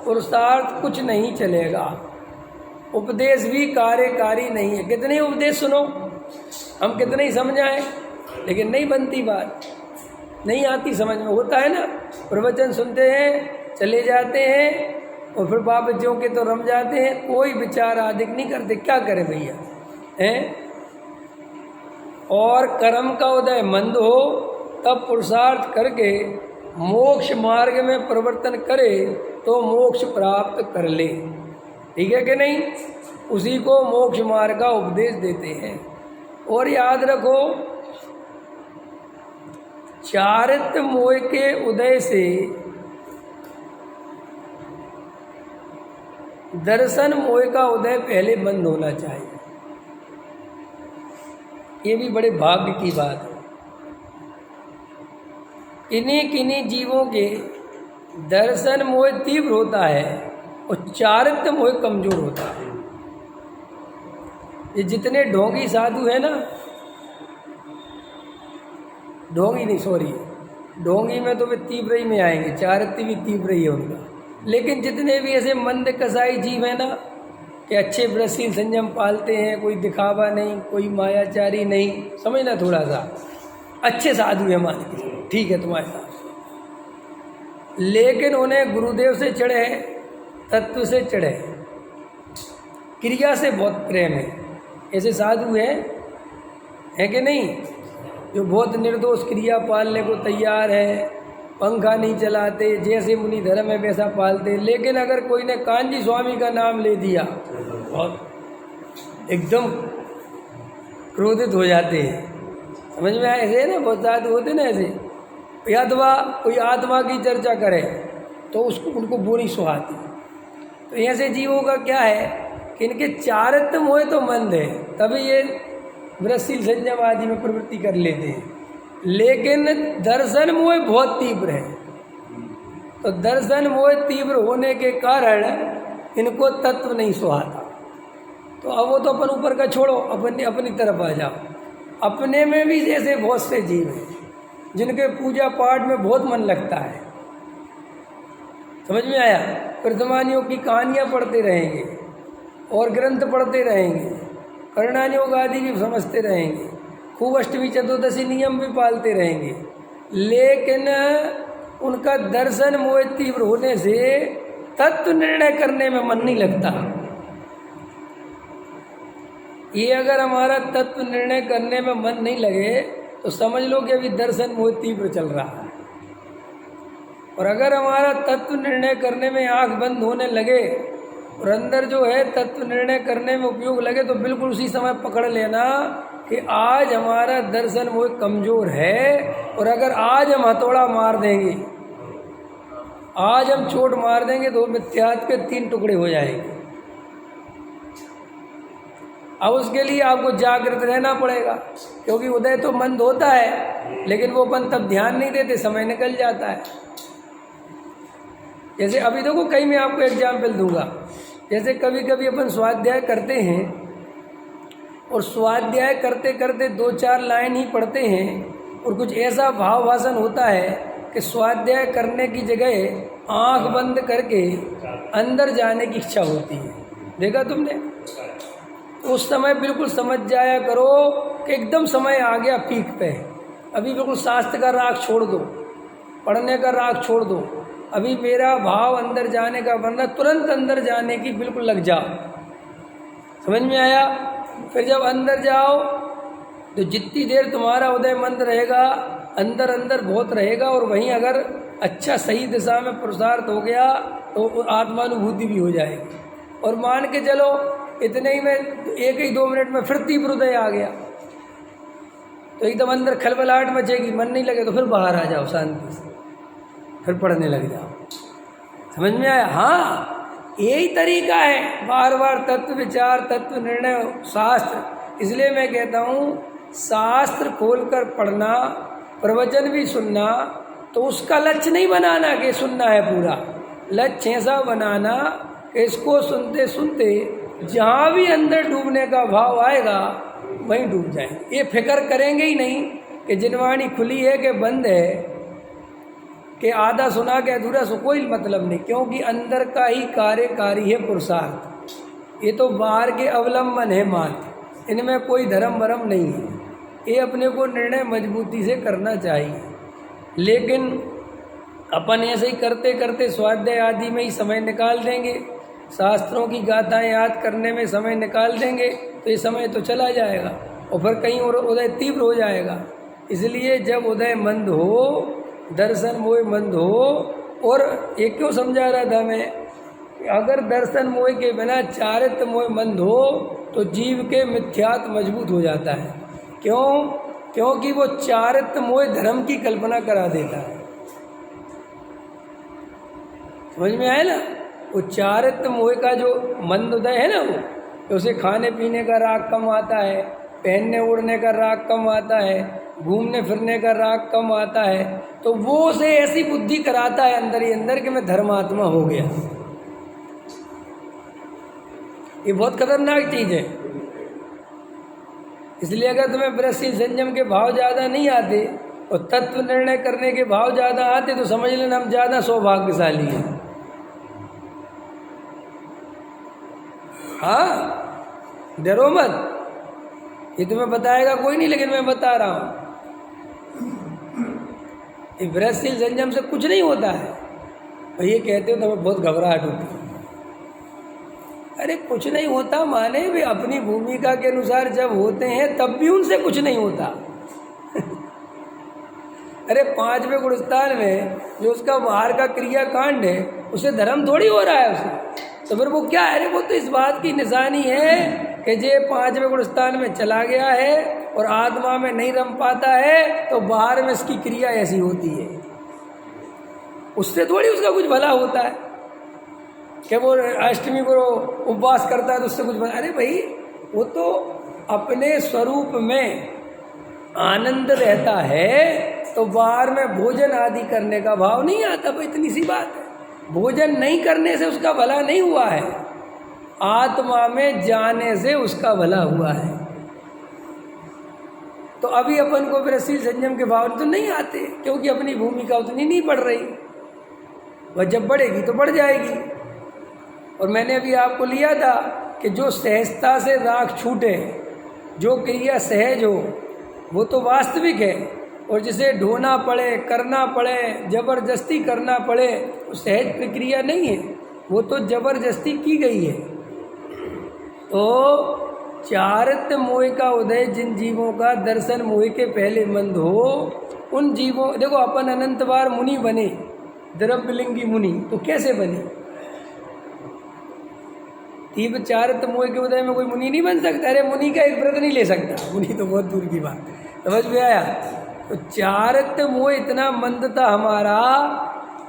पुरुषार्थ कुछ नहीं चलेगा, उपदेश भी कार्यकारी नहीं है। कितने ही उपदेश सुनो, हम कितने ही समझाएं, लेकिन नहीं बनती बात, नहीं आती समझ में। होता है ना, प्रवचन सुनते हैं चले जाते हैं और फिर वापस ज्यों के तो रम जाते हैं, कोई विचार आदि नहीं करते। क्या करें भैया हैं? और कर्म का उदय मंद हो तब पुरुषार्थ करके मोक्ष मार्ग में परिवर्तन करे तो मोक्ष प्राप्त कर ले। ठीक है कि नहीं? उसी को मोक्ष मार्ग का उपदेश देते हैं। और याद रखो, चारित्र मोह के उदय से दर्शन मोह का उदय पहले बंद होना चाहिए। ये भी बड़े भाग्य की बात है। किन्हीं जीवों के दर्शन मोह तीव्र होता है और चारित्र मोह कमजोर होता है। ये जितने ढोंगी साधु है ना, ढोंगी में तो वे तीव्र ही में आएंगे, चारित्र भी तीव्र ही है उनका। लेकिन जितने भी ऐसे मंद कसाई जीव है ना, कि अच्छे व्रतशील संयम पालते हैं, कोई दिखावा नहीं, कोई मायाचारी नहीं, समझना थोड़ा सा अच्छे साधु है मान के, ठीक है तुम्हारे साथ, लेकिन उन्हें गुरुदेव से चढ़े, तत्व से चढ़े, क्रिया से बहुत प्रेम है। ऐसे साधु है कि नहीं, जो बहुत निर्दोष क्रिया पालने को तैयार है, पंखा नहीं चलाते, जैसे मुनि धर्म है वैसा पालते। लेकिन अगर कोई ने कांजी स्वामी का नाम ले दिया और एकदम क्रोधित हो जाते हैं। समझ में आए? ऐसे ना बहुत साधु होते ना ऐसे, अथवा कोई आत्मा की चर्चा करे तो उसको उनको वो नहीं सुहाती। तो ऐसे जीवों का क्या है कि इनके चारित्र मोह तो मंद है, तभी ये वृत्तिशील संयम आदि में प्रवृत्ति कर लेते हैं, लेकिन दर्शन मोह बहुत तीव्र है। तो दर्शन मोह तीव्र होने के कारण इनको तत्व नहीं सुहाता। तो अब वो तो अपन ऊपर का छोड़ो, अपनी तरफ आ जाओ। अपने में भी ऐसे बहुत से जीव हैं जिनके पूजा पाठ में बहुत मन लगता है, समझ में आया। प्रथमानियों की कहानियाँ पढ़ते रहेंगे और ग्रंथ पढ़ते रहेंगे, करणान योग आदि भी समझते रहेंगे, खूब अष्टमी चतुर्दशी नियम भी पालते रहेंगे, लेकिन उनका दर्शन मोह तीव्र होने से तत्व निर्णय करने में मन नहीं लगता। ये अगर हमारा तत्व निर्णय करने में मन नहीं लगे तो समझ लो कि अभी दर्शन मोह तीव्र चल रहा है। और अगर हमारा तत्व निर्णय करने में आंख बंद होने लगे और अंदर जो है तत्व निर्णय करने में उपयोग लगे तो बिल्कुल उसी समय पकड़ लेना कि आज हमारा दर्शन मोह कमज़ोर है, और अगर आज हम हथौड़ा मार देंगे, आज हम चोट मार देंगे तो मिथ्यात्व के 3 टुकड़े हो जाएंगे। अब उसके लिए आपको जागृत रहना पड़ेगा, क्योंकि उदय तो मंद होता है लेकिन वो अपन तब ध्यान नहीं देते, समय निकल जाता है। जैसे अभी देखो कहीं मैं आपको एग्जाम्पल दूंगा, जैसे कभी कभी अपन स्वाध्याय करते हैं और स्वाध्याय करते करते 2-4 लाइन ही पढ़ते हैं और कुछ ऐसा भाव भाषण होता है कि स्वाध्याय करने की जगह आंख बंद करके अंदर जाने की इच्छा होती है। देखा तुमने? उस समय बिल्कुल समझ जाया करो कि एकदम समय आ गया पीक पे, अभी बिल्कुल शास्त्र का राग छोड़ दो, पढ़ने का राग छोड़ दो, अभी मेरा भाव अंदर जाने का बनना, तुरंत अंदर जाने की बिल्कुल लग जाओ। समझ में आया? फिर जब अंदर जाओ तो जितनी देर तुम्हारा उदय मंद रहेगा, अंदर अंदर बहुत रहेगा, और वहीं अगर अच्छा सही दिशा में पुरुषार्थ हो गया तो आत्मानुभूति भी हो जाएगी। और मान के चलो इतने ही में 1-2 मिनट में फिर तीव्र उदय आ गया तो एकदम अंदर खलबलाहट मचेगी, मन नहीं लगे तो फिर बाहर आ जाओ शांति से, फिर पढ़ने लग जाओ। समझ में आया? हाँ, यही तरीका है, बार बार तत्व विचार, तत्व निर्णय, शास्त्र। इसलिए मैं कहता हूँ शास्त्र खोलकर पढ़ना, प्रवचन भी सुनना, तो उसका लक्ष्य नहीं बनाना कि सुनना है पूरा, लक्ष्य ऐसा बनाना कि इसको सुनते सुनते जहाँ भी अंदर डूबने का भाव आएगा वहीं डूब जाएंगे। ये फिक्र करेंगे ही नहीं कि जिनवाणी खुली है कि बंद है, कि आधा सुना के अधूरा सो, कोई मतलब नहीं, क्योंकि अंदर का ही कार्यकारी है पुरुषार्थ। ये तो बाहर के अवलंबन है मात्र, इनमें कोई धर्म वरम नहीं है। ये अपने को निर्णय मजबूती से करना चाहिए, लेकिन अपन ऐसे ही करते करते स्वाध्याय आदि में ही समय निकाल देंगे, शास्त्रों की गाथाएं याद करने में समय निकाल देंगे तो ये समय तो चला जाएगा और फिर कहीं और उदय तीव्र हो जाएगा। इसलिए जब उदय मंद हो, दर्शन मोह मंद हो, और एक क्यों समझा रहा था मैं, अगर दर्शन मोह के बिना चारित्र मोह मंद हो तो जीव के मिथ्यात्व मजबूत हो जाता है। क्यों? क्योंकि वो चारित्र मोह धर्म की कल्पना करा देता है। समझ में आया ना? वो चारित्र मोह का जो मंद उदय है ना, वो तो उसे खाने पीने का राग कम आता है, पहनने ओढ़ने का राग कम आता है, घूमने फिरने का राग कम आता है, तो वो उसे ऐसी बुद्धि कराता है अंदर ही अंदर कि मैं धर्मात्मा हो गया। ये बहुत खतरनाक चीज़ है। इसलिए अगर तुम्हें वृत्तिशील संयम के भाव ज़्यादा नहीं आते और तत्व निर्णय करने के भाव ज़्यादा आते तो समझ लेना हम ज़्यादा सौभाग्यशाली हैं। हाँ, डरो मत, ये तुम्हें बताएगा कोई नहीं, लेकिन मैं बता रहा हूँ वृत्तिशील संयम से कुछ नहीं होता है। और ये कहते हो तो हमें बहुत घबराहट होती है। अरे कुछ नहीं होता माने भी अपनी भूमिका के अनुसार जब होते हैं तब भी उनसे कुछ नहीं होता। अरे 5वें गुणस्थान में जो उसका बाहर का क्रियाकांड है उसे धर्म थोड़ी हो रहा है उसे, तो फिर वो क्या है? अरे वो तो इस बात की निशानी है कि जे 5वें गुणस्थान में चला गया है और आत्मा में नहीं रम पाता है तो बाहर में इसकी क्रिया ऐसी होती है। उससे थोड़ी उसका कुछ भला होता है कि वो अष्टमी को उपवास करता है तो उससे कुछ भला। अरे भाई, वो तो अपने स्वरूप में आनंद रहता है तो बाहर में भोजन आदि करने का भाव नहीं आता। भाई इतनी सी बात है। भोजन नहीं करने से उसका भला नहीं हुआ है, आत्मा में जाने से उसका भला हुआ है। तो अभी अपन को विरसशील संयम के भाव तो नहीं आते, क्योंकि अपनी भूमिका उतनी नहीं बढ़ रही। वह जब बढ़ेगी तो बढ़ जाएगी। और मैंने अभी आपको लिया था कि जो सहजता से राग छूटे, जो क्रिया सहज हो, वो तो वास्तविक है। और जिसे ढोना पड़े, करना पड़े, जबरदस्ती करना पड़े, वो सहज प्रक्रिया नहीं है, वो तो जबरदस्ती की गई है। तो चारित्र मोह का उदय जिन जीवों का दर्शन मोह के पहले मंद हो, उन जीवों, देखो अपन अनंत बार मुनि बने, द्रव्यलिंगी मुनि, तो कैसे बने? तीव्र चारित्र मोह के उदय में कोई मुनि नहीं बन सकता। अरे मुनि का एक व्रत नहीं ले सकता, मुनि तो बहुत दूर की बात। समझ में आया? तो चारित्र मोह इतना मंद था हमारा,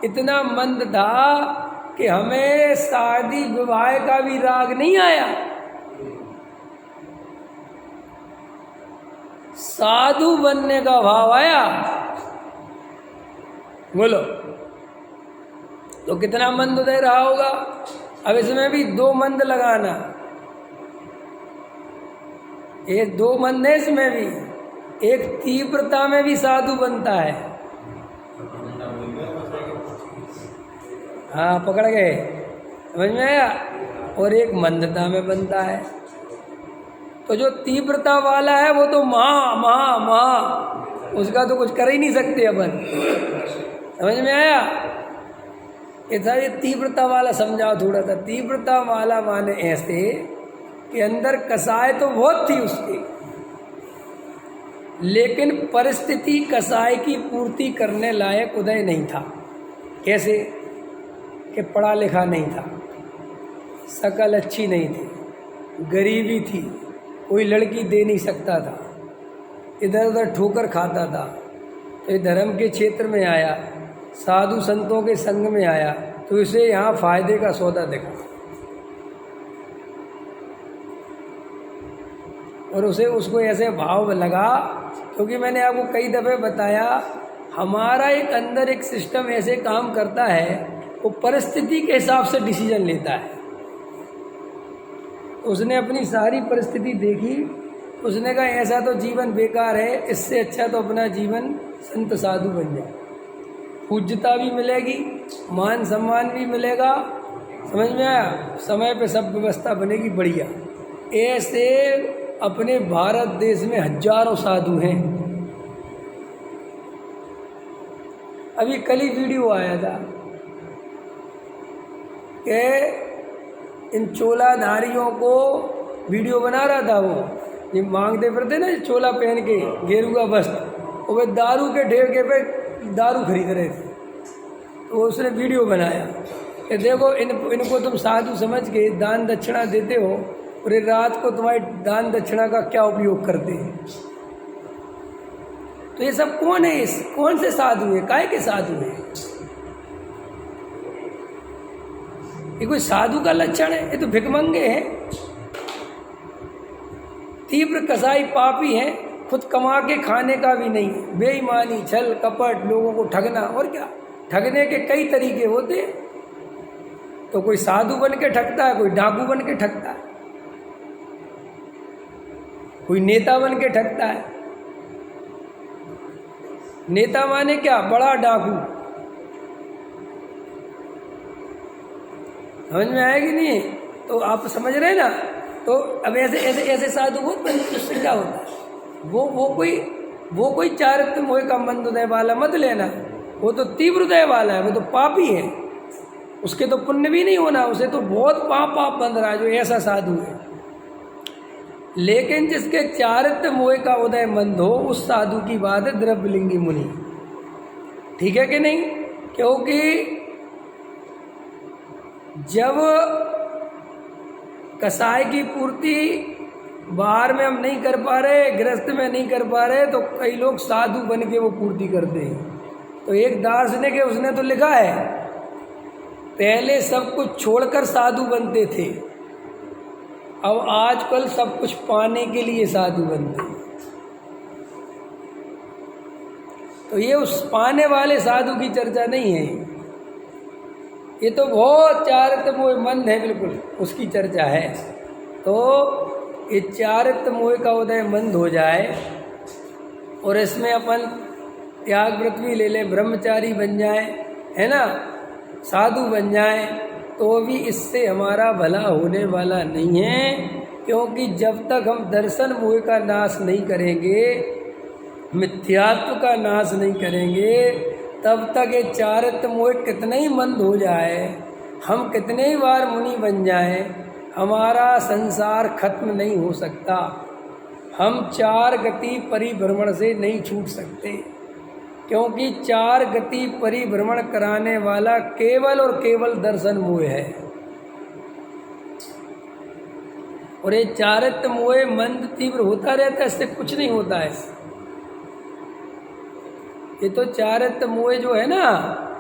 इतना मंद था कि हमें शादी विवाह का भी राग नहीं आया। साधु बनने का भाव आया। बोलो, तो कितना मंद उदय रहा होगा। अब इसमें भी दो मंद लगाना, ये दो मंद है इसमें भी। एक तीव्रता में भी साधु बनता है, हाँ पकड़ गए, समझ में आया? और एक मंदता में बनता है। तो जो तीव्रता वाला है वो तो महा उसका तो कुछ कर ही नहीं सकते अपन। समझ में आया? ये तीव्रता वाला समझाओ थोड़ा सा। तीव्रता वाला माने ऐसे कि अंदर कसाय तो बहुत थी उसकी, लेकिन परिस्थिति कसाय की पूर्ति करने लायक उदय नहीं था। कैसे? कि पढ़ा लिखा नहीं था, शकल अच्छी नहीं थी, गरीबी थी, कोई लड़की दे नहीं सकता था, इधर उधर ठोकर खाता था। तो ये धर्म के क्षेत्र में आया, साधु संतों के संग में आया, तो इसे यहाँ फायदे का सौदा देखा और उसको ऐसे भाव लगा। क्योंकि मैंने आपको कई दफ़े बताया, हमारा एक अंदर एक सिस्टम ऐसे काम करता है, वो परिस्थिति के हिसाब से डिसीजन लेता है। उसने अपनी सारी परिस्थिति देखी, उसने कहा ऐसा तो जीवन बेकार है, इससे अच्छा तो अपना जीवन संत साधु बन जाए, पूज्यता भी मिलेगी, मान सम्मान भी मिलेगा। समझ में आया? समय पे सब व्यवस्था बनेगी बढ़िया। ऐसे अपने भारत देश में हजारों साधु हैं। अभी कल ही वीडियो आया था कि इन चोलाधारियों को वीडियो बना रहा था, वो ये मांगते फिरते ना चोला पहन के गेरुआ वस्त्र, और वे दारू के ढेर पे दारू खरीद रहे थे। तो उसने वीडियो बनाया कि देखो इनको तुम साधु समझ के दान दक्षिणा देते हो, और ये रात को तुम्हारी दान दक्षिणा का क्या उपयोग करते हैं। तो ये सब कौन है? कौन से साधु है? काहे के साधु है? ये कोई साधु का लक्षण है? ये तो भिखमंगे हैं, तीव्र कसाई पापी हैं, खुद कमा के खाने का भी नहीं, बेईमानी, छल कपट, लोगों को ठगना। और क्या, ठगने के कई तरीके होते हैं। तो कोई साधु बन के ठगता है, कोई डाकू बन के ठगता है, कोई नेता बन के ठगता है। नेता माने क्या? बड़ा डाकू। समझ में आएगी नहीं? तो आप समझ रहे ना? तो अब ऐसे साधु बहुत बनते, उससे क्या होता है? वो कोई चारित्र मोह का मंद उदय वाला मत लेना, वो तो तीव्र उदय वाला है, वो तो पापी है, उसके तो पुण्य भी नहीं होना, उसे तो बहुत पाप बंध रहा है जो ऐसा साधु है। लेकिन जिसके चारित्र मोह का उदय मंद हो, उस साधु की बात है द्रव्यलिंगी मुनि। ठीक है कि नहीं? क्योंकि जब कसाय की पूर्ति बाहर में हम नहीं कर पा रहे, गृहस्थ में नहीं कर पा रहे, तो कई लोग साधु बन के वो पूर्ति करते हैं। तो एक दार्शनिक है, उसने तो लिखा है पहले सब कुछ छोड़कर साधु बनते थे, अब आजकल सब कुछ पाने के लिए साधु बनते हैं। तो ये उस पाने वाले साधु की चर्चा नहीं है, ये तो बहुत चारित्र मोह मंद है, बिल्कुल उसकी चर्चा है। तो ये चारित्र मोह का उदय मंद हो जाए और इसमें अपन त्याग व्रत भी ले लें, ब्रह्मचारी बन जाए, है ना, साधु बन जाए, तो भी इससे हमारा भला होने वाला नहीं है। क्योंकि जब तक हम दर्शन मोह का नाश नहीं करेंगे, मिथ्यात्व का नाश नहीं करेंगे, तब तक ये चारित्र मोह कितना ही मंद हो जाए, हम कितने ही बार मुनि बन जाएं, हमारा संसार खत्म नहीं हो सकता। हम 4 गति परिभ्रमण से नहीं छूट सकते, क्योंकि 4 गति परिभ्रमण कराने वाला केवल और केवल दर्शन मोह है। और ये चारित्र मोह मंद तीव्र होता रहता है, इससे कुछ नहीं होता है। ये तो चारित्र मोह जो है ना,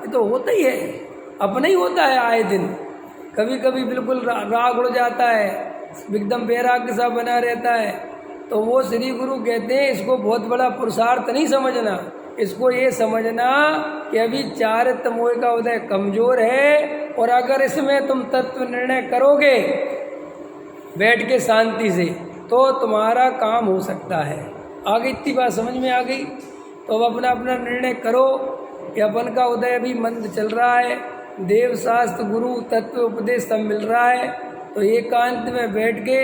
ये तो होता ही है, अपना ही होता है आए दिन। कभी कभी बिल्कुल राग उड़ जाता है, एकदम वैराग्य सा बना रहता है, तो वो श्री गुरु कहते हैं इसको बहुत बड़ा पुरुषार्थ नहीं समझना, इसको ये समझना कि अभी चारित्र मोह का उदय कमजोर है, और अगर इसमें तुम तत्व निर्णय करोगे बैठ के शांति से, तो तुम्हारा काम हो सकता है। आगे इतनी बात समझ में आ गई? तो अब अपना अपना निर्णय करो कि अपन का उदय अभी मंद चल रहा है, देव शास्त्र गुरु तत्व उपदेश सब मिल रहा है, तो एकांत में बैठ के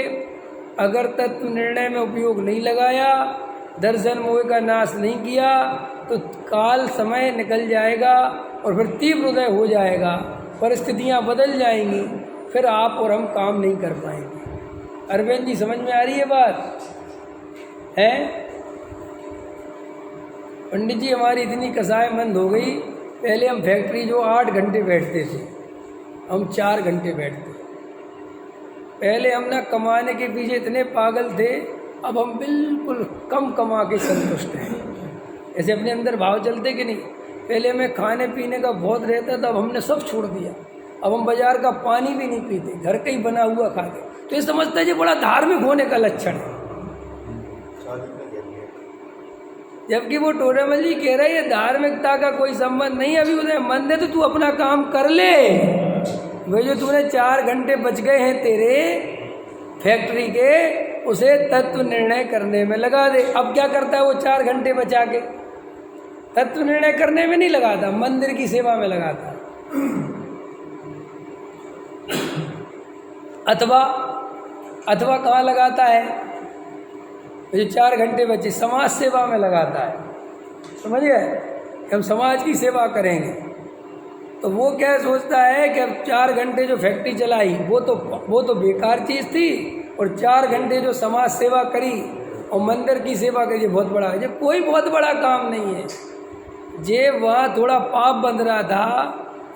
अगर तत्व निर्णय में उपयोग नहीं लगाया, दर्शन मोह का नाश नहीं किया, तो काल समय निकल जाएगा और फिर तीव्र उदय हो जाएगा, परिस्थितियां बदल जाएंगी, फिर आप और हम काम नहीं कर पाएंगे। अरविंद जी समझ में आ रही है बात? है पंडित जी, हमारी इतनी कसायमंद हो गई, पहले हम फैक्ट्री जो 8 घंटे बैठते थे, हम 4 घंटे बैठते। पहले हम ना कमाने के पीछे इतने पागल थे, अब हम बिल्कुल कम कमा के संतुष्ट हैं। ऐसे अपने अंदर भाव चलते कि नहीं? पहले हमें खाने पीने का बहुत रहता था, अब हमने सब छोड़ दिया। अब हम बाजार का पानी भी नहीं पीते, घर का ही बना हुआ खाते। तो ये समझता है ये बड़ा धार्मिक होने का लक्षण है, जबकि वो टोरेमल जी कह रहे हैं धार्मिकता का कोई संबंध नहीं, अभी उदय मंद है तो तू अपना काम कर ले। वही जो तूने 4 घंटे बच गए हैं तेरे फैक्ट्री के, उसे तत्व निर्णय करने में लगा दे। अब क्या करता है वो 4 घंटे बचा के? तत्व निर्णय करने में नहीं लगाता, मंदिर की सेवा में लगाता। अथवा कहाँ लगाता है? जो 4 घंटे बचे समाज सेवा में लगाता है। समझ गए? हम समाज की सेवा करेंगे, तो वो क्या सोचता है कि अब 4 घंटे जो फैक्ट्री चलाई वो तो बेकार चीज़ थी, और 4 घंटे जो समाज सेवा करी और मंदिर की सेवा करी, बहुत बड़ा है। जब कोई बहुत बड़ा काम नहीं है, जे वहाँ थोड़ा पाप बंध रहा था,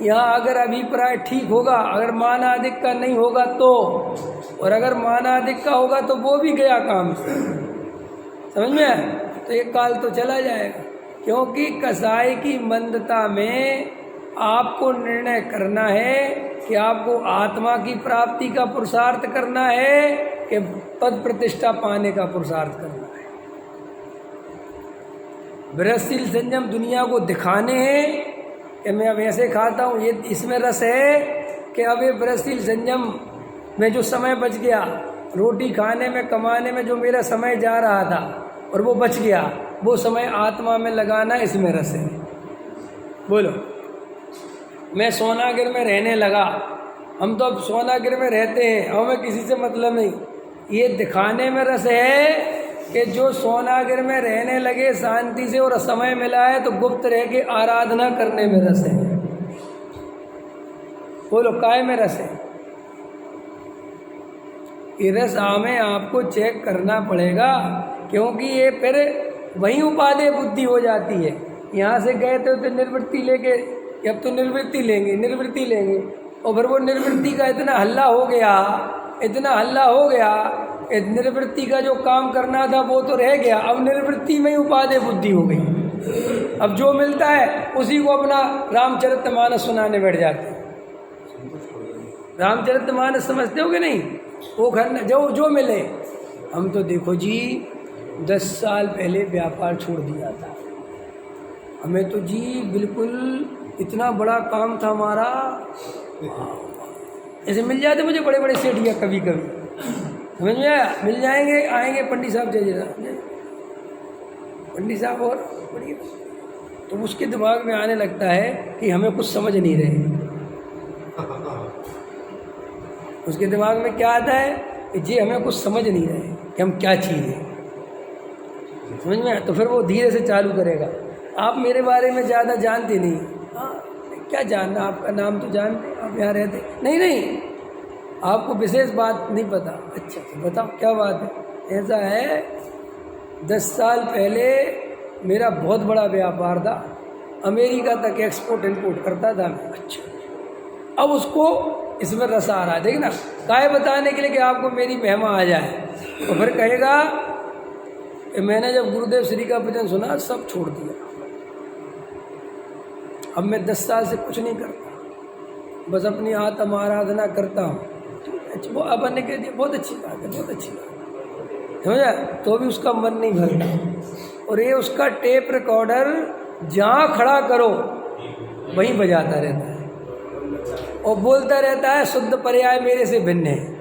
यहाँ अगर अभिप्राय ठीक होगा, अगर मानाधिक का नहीं होगा तो, और अगर मानाधिक का होगा तो वो भी गया काम से। समझ में आया? तो एक काल तो चला जाएगा, क्योंकि कसाई की मंदता में आपको निर्णय करना है कि आपको आत्मा की प्राप्ति का पुरुषार्थ करना है कि पद प्रतिष्ठा पाने का पुरुषार्थ करना है। विरसशील संयम दुनिया को दिखाने हैं कि मैं अब ऐसे खाता हूँ, ये इसमें रस है कि अब ये विरसशील संयम में जो समय बच गया, रोटी खाने में कमाने में जो मेरा समय जा रहा था और वो बच गया, वो समय आत्मा में लगाना, इसमें रस है। बोलो, मैं सोनागिर में रहने लगा, हम तो अब सोनागिर में रहते हैं, हमें किसी से मतलब नहीं। ये दिखाने में रस है कि जो सोनागिर में रहने लगे शांति से और समय मिला है तो गुप्त रह के आराधना करने में रस है। बोलो, काय में रस है? ये रस हमें आपको चेक करना पड़ेगा, क्योंकि ये फिर वही उपादेय बुद्धि हो जाती है। यहाँ से गए तो निर्वृत्ति लेके, अब तो निर्वृत्ति लेंगे, और फिर वो निर्वृत्ति का इतना हल्ला हो गया निर्वृत्ति का जो काम करना था वो तो रह गया, अब निर्वृत्ति में ही उपादेय बुद्धि हो गई। अब जो मिलता है उसी को अपना रामचरितमानस सुनाने बैठ जाते हैं। रामचरितमानस समझते हो कि नहीं? वो करना जो मिले। हम तो देखो जी 10 साल पहले व्यापार छोड़ दिया था, हमें तो जी बिल्कुल इतना बड़ा काम था हमारा, ऐसे मिल जाते मुझे बड़े बड़े सेठिया कभी कभी, समझ में आया? मिल जाएंगे, आएंगे पंडित साहब चाहिए, पंडित साहब और बढ़िया, तो उसके दिमाग में आने लगता है कि हमें कुछ समझ नहीं रहे। उसके दिमाग में क्या आता है कि जी हमें कुछ समझ नहीं रहे कि हम क्या चीज़ है, समझ में? तो फिर वो धीरे से चालू करेगा। आप मेरे बारे में ज़्यादा जानते नहीं, हाँ क्या जानना, आपका नाम तो जानते, आप यहाँ रहते नहीं, आपको विशेष बात नहीं पता। अच्छा बताओ क्या बात है? ऐसा है 10 साल पहले मेरा बहुत बड़ा व्यापार था, अमेरिका तक एक्सपोर्ट इम्पोर्ट करता था मैं। अच्छा, अब उसको इसमें रस आ रहा है, देखना काय बताने के लिए कि आपको मेरी महिमा आ जाए, तो फिर कहेगा कि मैंने जब गुरुदेव श्री का भजन सुना सब छोड़ दिया, अब मैं 10 साल से कुछ नहीं करता, बस अपनी आत्म आराधना करता हूँ। वो अपन ने कह दिया बहुत अच्छी बात है, बहुत अच्छी बात है, समझा? तो भी उसका मन नहीं भरता, और ये उसका टेप रिकॉर्डर जहाँ खड़ा करो वहीं बजाता रहता है और बोलता रहता है शुद्ध पर्याय मेरे से भिन्न है।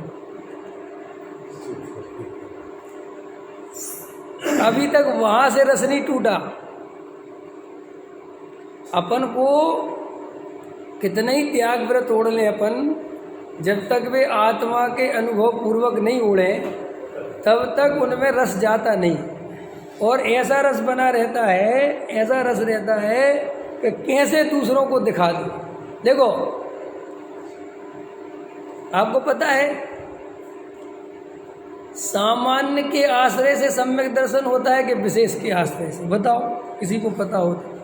अभी तक वहां से रस नहीं टूटा। अपन को कितना ही त्याग व्रत ओढ़ लें अपन, जब तक वे आत्मा के अनुभव पूर्वक नहीं ओढ़े तब तक उनमें रस जाता नहीं, और ऐसा रस बना रहता है, ऐसा रस रहता है कि कैसे दूसरों को दिखा दो। देखो आपको पता है सामान्य के आश्रय से सम्यक दर्शन होता है कि विशेष के आश्रय से? बताओ, किसी को पता हो तो?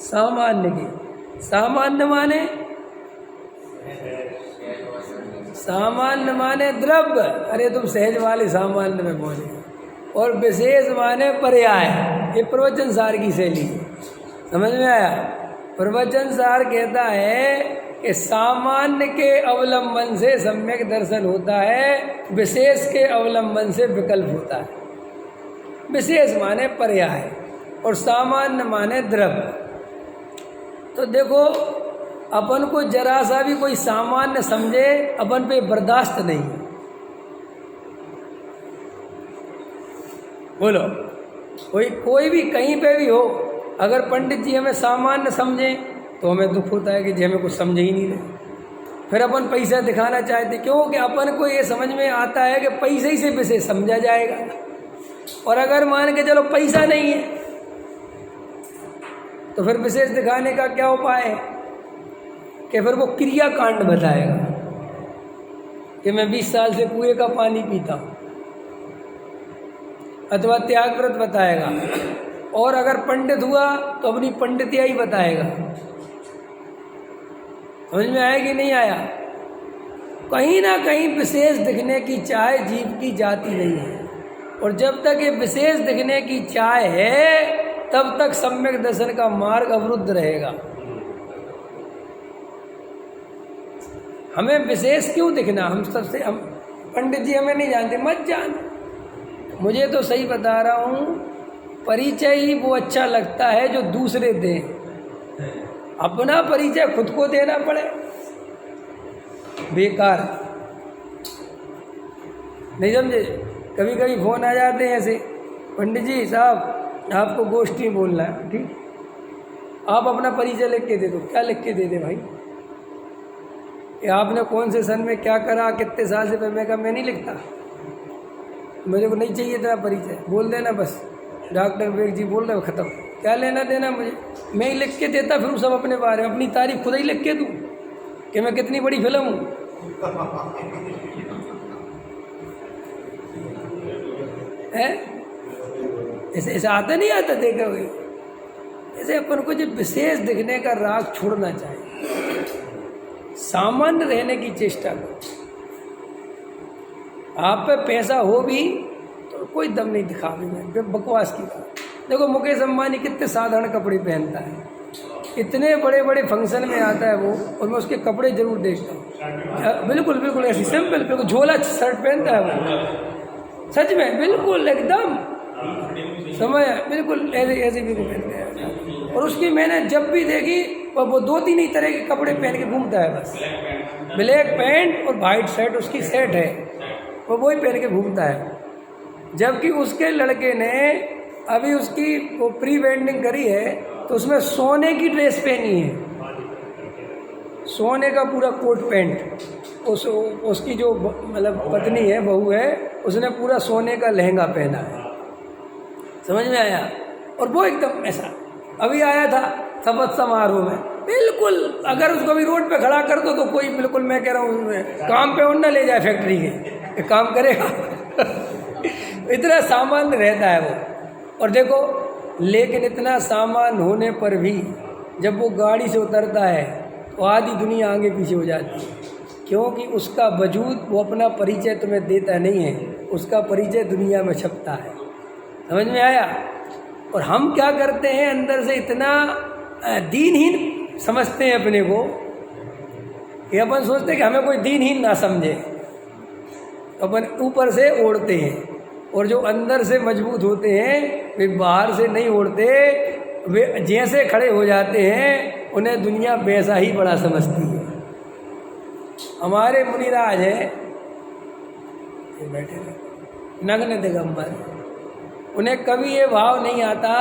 सामान्य के, सामान्य माने द्रव्य, अरे तुम सहज वाले सामान्य में बोले, और विशेष माने पर्याय। ये प्रवचन सार की शैली, समझ में आया? प्रवचन सार कहता है कि सामान्य के अवलंबन से सम्यक दर्शन होता है, विशेष के अवलंबन से विकल्प होता है। विशेष माने पर्याय और सामान्य माने द्रव्य। तो देखो अपन को जरा सा भी कोई सामान्य समझे अपन पे बर्दाश्त नहीं है। बोलो, कोई भी कहीं पे भी हो, अगर पंडित जी हमें सामान्य समझें तो हमें दुख होता है कि जी हमें कुछ समझ ही नहीं रहे। फिर अपन पैसा दिखाना चाहते, क्यों? कि अपन को ये समझ में आता है कि पैसे ही से विशेष समझा जाएगा, और अगर मान के चलो पैसा नहीं है तो फिर विशेष दिखाने का क्या उपाय है? कि फिर वो क्रिया कांड बताएगा कि मैं 20 साल से कुएं का पानी पीता हूँ, अथवा त्याग व्रत बताएगा, और अगर पंडित हुआ तो अपनी पंडितिया ही बताएगा। समझ में आया कि नहीं आया? कहीं ना कहीं विशेष दिखने की चाह जीव की जाती नहीं है, और जब तक ये विशेष दिखने की चाह है तब तक सम्यक दर्शन का मार्ग अवरुद्ध रहेगा। हमें विशेष क्यों दिखना? हम पंडित जी हमें नहीं जानते, मत जान। मुझे तो सही बता रहा हूँ, परिचय ही वो अच्छा लगता है जो दूसरे दें। अपना परिचय खुद को देना पड़े, बेकार, नहीं समझे? कभी कभी फोन आ जाते हैं ऐसे, पंडित जी साहब आपको गोष्ठी बोलना है, ठीक, आप अपना परिचय लिख के दे दो। क्या लिख के दे दे भाई? कि आपने कौन से सन में क्या करा, कितने साल से? मैं कहा मैं नहीं लिखता, मुझे को नहीं चाहिए तेरा परिचय, बोल देना बस डॉक्टर विवेक जी बोल रहे हो, ख़त्म। क्या लेना देना मुझे? मैं ही लिख के देता फिर सब अपने बारे में, अपनी तारीफ खुद ही लिख के दूँ कि मैं कितनी बड़ी फिल्म हूँ। ऐसे आता नहीं आता, देखा हुए ऐसे अपन को जब विशेष दिखने का राग छोड़ना चाहिए, सामान्य रहने की चेष्टा करो। आप पे पैसा हो भी तो कोई दम नहीं दिखावे में, बकवास की बात। देखो मुकेश अंबानी कितने साधारण कपड़े पहनता है, इतने बड़े बड़े फंक्शन में आता है वो, और मैं उसके कपड़े जरूर देखता हूँ। बिल्कुल बिल्कुल ऐसी सिंपल, बिल्कुल झोला शर्ट पहनता है वो, सच में बिल्कुल एकदम समय, बिल्कुल ऐसे ऐसे भी पहनते हैं। और उसकी मैंने जब भी देखी वो 2-3 ही तरह के कपड़े पहन के घूमता है, बस ब्लैक पैंट और वाइट शर्ट उसकी सेट है, वो वही पहन के घूमता है। जबकि उसके लड़के ने अभी उसकी वो प्री वेडिंग करी है तो उसमें सोने की ड्रेस पहनी है, सोने का पूरा कोट पैंट। उसकी जो मतलब पत्नी है, बहू है, उसने पूरा सोने का लहंगा पहना है, समझ में आया। और वो एकदम ऐसा अभी आया था शपथ समारोह में, बिल्कुल अगर उसको भी रोड पे खड़ा कर दो तो कोई, बिल्कुल मैं कह रहा हूँ काम पे और ना ले जाए फैक्ट्री के, काम करेगा इतना सामान्य रहता है वो। और देखो लेकिन इतना सामान होने पर भी जब वो गाड़ी से उतरता है तो आधी दुनिया आगे पीछे हो जाती है, क्योंकि उसका वजूद, वो अपना परिचय तुम्हें देता नहीं है, उसका परिचय दुनिया में छपता है, समझ में आया। और हम क्या करते हैं, अंदर से इतना दीनहीन समझते हैं अपने को, कि अपन सोचते हैं कि हमें कोई दीनहीन ना समझे, अपन ऊपर से ओढ़ते हैं। और जो अंदर से मजबूत होते हैं वे बाहर से नहीं ओढ़ते, वे जैसे खड़े हो जाते हैं उन्हें दुनिया वैसा ही बड़ा समझती है। हमारे मुनिराज हैं, ये बैठे नग्न दिगंबर, उन्हें कभी ये भाव नहीं आता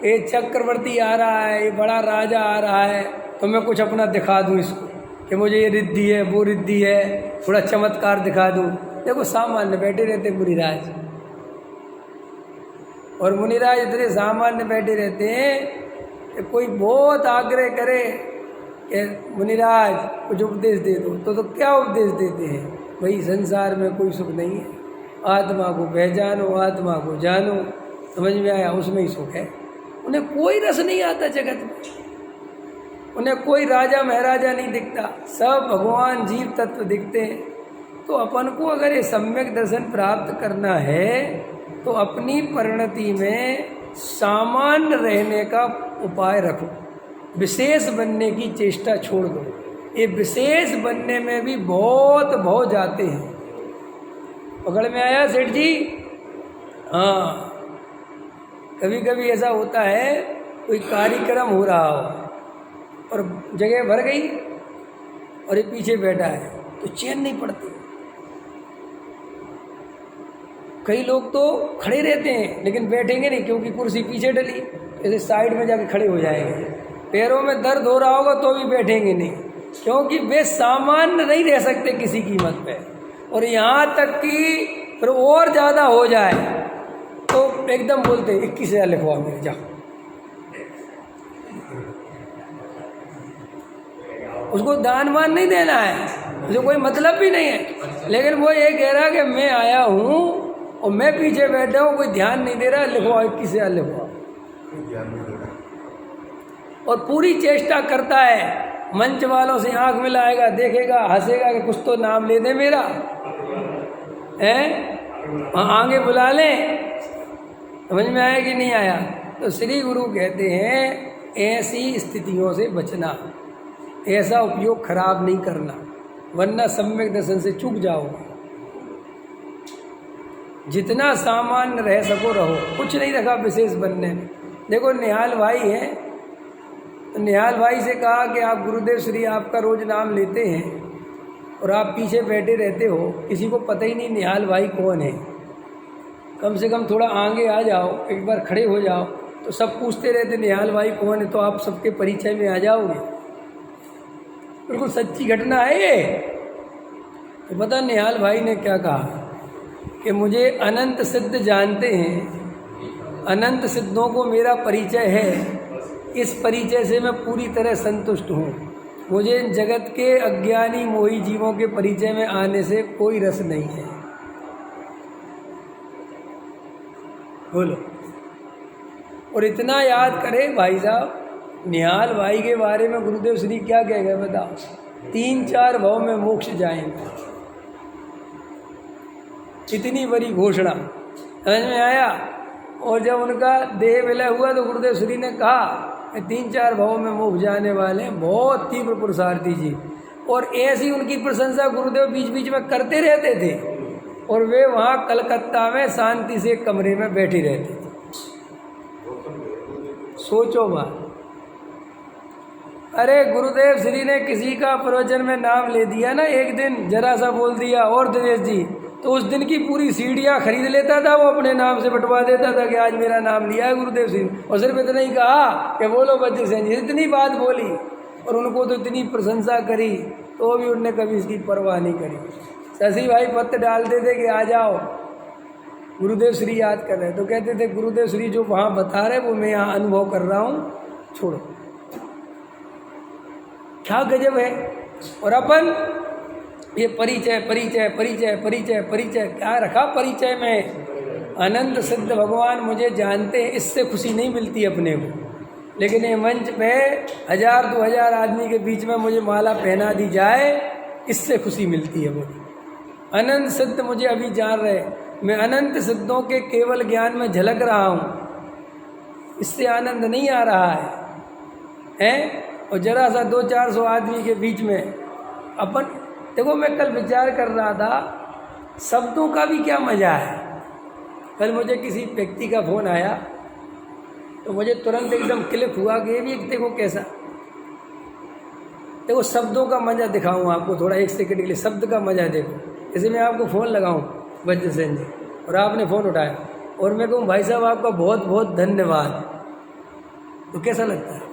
ये चक्रवर्ती आ रहा है, ये बड़ा राजा आ रहा है तो मैं कुछ अपना दिखा दूं इसको, कि मुझे ये रिद्धि है, वो रिद्धि है, थोड़ा चमत्कार दिखा दूं। देखो सामान्य बैठे रहते मुनिराज, और मुनिराज इतने सामान्य बैठे रहते हैं कि कोई बहुत आग्रह करे कि मुनिराज कुछ उपदेश दे दो, तो क्या उपदेश देते हैं, भाई संसार में कोई सुख नहीं है, आत्मा को पहचानो, आत्मा को जानो, समझ में आया, उसमें ही सुख है। उन्हें कोई रस नहीं आता जगत में, उन्हें कोई राजा महाराजा नहीं दिखता, सब भगवान जीव तत्व दिखते हैं। तो अपन को अगर ये सम्यक दर्शन प्राप्त करना है तो अपनी परिणति में सामान्य रहने का उपाय रखो, विशेष बनने की चेष्टा छोड़ दो। ये विशेष बनने में भी बहुत भाव जाते हैं। पकड़ में आया सेठ जी? हाँ, कभी कभी ऐसा होता है कोई कार्यक्रम हो रहा हो और जगह भर गई और ये पीछे बैठा है तो चैन नहीं पड़ती। कई लोग तो खड़े रहते हैं लेकिन बैठेंगे नहीं, क्योंकि कुर्सी पीछे डली, ऐसे साइड में जाके खड़े हो जाएंगे। पैरों में दर्द हो रहा होगा तो भी बैठेंगे नहीं, क्योंकि वे सामान्य नहीं रह सकते किसी कीमत पे। और यहाँ तक कि फिर और ज़्यादा हो जाए तो एकदम बोलते 21,000 लिखवा मेरे, जाओ। उसको दान वान नहीं देना है, मुझे कोई मतलब भी नहीं है, लेकिन वो ये कह रहा कि मैं आया हूँ और मैं पीछे बैठा हूँ, कोई ध्यान नहीं दे रहा, लिखवाओ 21,000 लिखवाओ। और पूरी चेष्टा करता है, मंच वालों से आंख मिलाएगा, देखेगा, हंसेगा कि कुछ तो नाम ले दे मेरा, हैं आगे बुला लें। समझ में आया कि नहीं आया? तो श्री गुरु कहते हैं ऐसी स्थितियों से बचना, ऐसा उपयोग खराब नहीं करना, वरना सम्यक दर्शन से चूक जाओगे। जितना सामान्य रह सको रहो, कुछ नहीं रखा विशेष बनने में। देखो निहाल भाई है, तो निहाल भाई से कहा कि आप गुरुदेव श्री आपका रोज नाम लेते हैं और आप पीछे बैठे रहते हो, किसी को पता ही नहीं निहाल भाई कौन है, कम से कम थोड़ा आगे आ जाओ, एक बार खड़े हो जाओ, तो सब पूछते रहते निहाल भाई कौन है, तो आप सबके परिचय में आ जाओगे। बिल्कुल सच्ची घटना है ये। तो पता निहाल भाई ने क्या कहा कि मुझे अनंत सिद्ध जानते हैं, अनंत सिद्धों को मेरा परिचय है, इस परिचय से मैं पूरी तरह संतुष्ट हूँ, मुझे जगत के अज्ञानी मोही जीवों के परिचय में आने से कोई रस नहीं है। बोलो। और इतना याद करे भाई साहब, निहाल भाई के बारे में गुरुदेव श्री क्या कह गए बताओ? 3-4 भाव में मोक्ष जाएंगे। इतनी बड़ी घोषणा समझ में आया। और जब उनका देह विलय हुआ तो गुरुदेव श्री ने कहा 3-4 भावों में मुख जाने वाले हैं, बहुत तीव्र पुरुषार्थी जी। और ऐसी उनकी प्रशंसा गुरुदेव बीच बीच में करते रहते थे और वे वहाँ कलकत्ता में शांति से कमरे में बैठे रहते थे। सोचो बात। अरे गुरुदेव श्री ने किसी का प्रवचन में नाम ले दिया ना, एक दिन जरा सा बोल दिया और दिनेश जी, तो उस दिन की पूरी सीढ़ियाँ खरीद लेता था वो, अपने नाम से बंटवा देता था कि आज मेरा नाम लिया है गुरुदेव सिंह। और सिर्फ इतना ही कहा कि बोलो बच्चे सिंह जी, इतनी बात बोली और उनको तो इतनी प्रशंसा करी तो भी उनने कभी इसकी परवाह नहीं करी। शशि भाई पत्र डालते थे कि आ जाओ, गुरुदेव श्री याद कर रहे, तो कहते थे गुरुदेव श्री जो वहाँ बता रहे वो मैं यहाँ अनुभव कर रहा हूँ, छोड़ो। क्या गजब है। और अपन ये परिचय परिचय परिचय परिचय परिचय क्या रखा परिचय में। अनंत सिद्ध भगवान मुझे जानते हैं, इससे खुशी नहीं मिलती अपने को। लेकिन ये मंच पे 1000-2000 आदमी के बीच में मुझे माला पहना दी जाए, इससे खुशी मिलती है मुझे। अनंत सिद्ध मुझे अभी जान रहे, मैं अनंत सिद्धों के केवल ज्ञान में झलक रहा हूँ, इससे आनंद नहीं आ रहा है। और जरा सा 200-400 आदमी के बीच में अपन देखो, मैं कल विचार कर रहा था शब्दों का भी क्या मज़ा है। कल मुझे किसी व्यक्ति का फ़ोन आया तो मुझे तुरंत एकदम क्लिक हुआ कि ये भी देखो कैसा, देखो शब्दों का मज़ा दिखाऊँ आपको थोड़ा 1 सेकंड के लिए, शब्द का मज़ा देखो। जैसे मैं आपको फ़ोन लगाऊँ बच्चे सेन जी और आपने फ़ोन उठाया और मैं कहूँ भाई साहब आपका बहुत बहुत धन्यवाद, तो कैसा लगता है?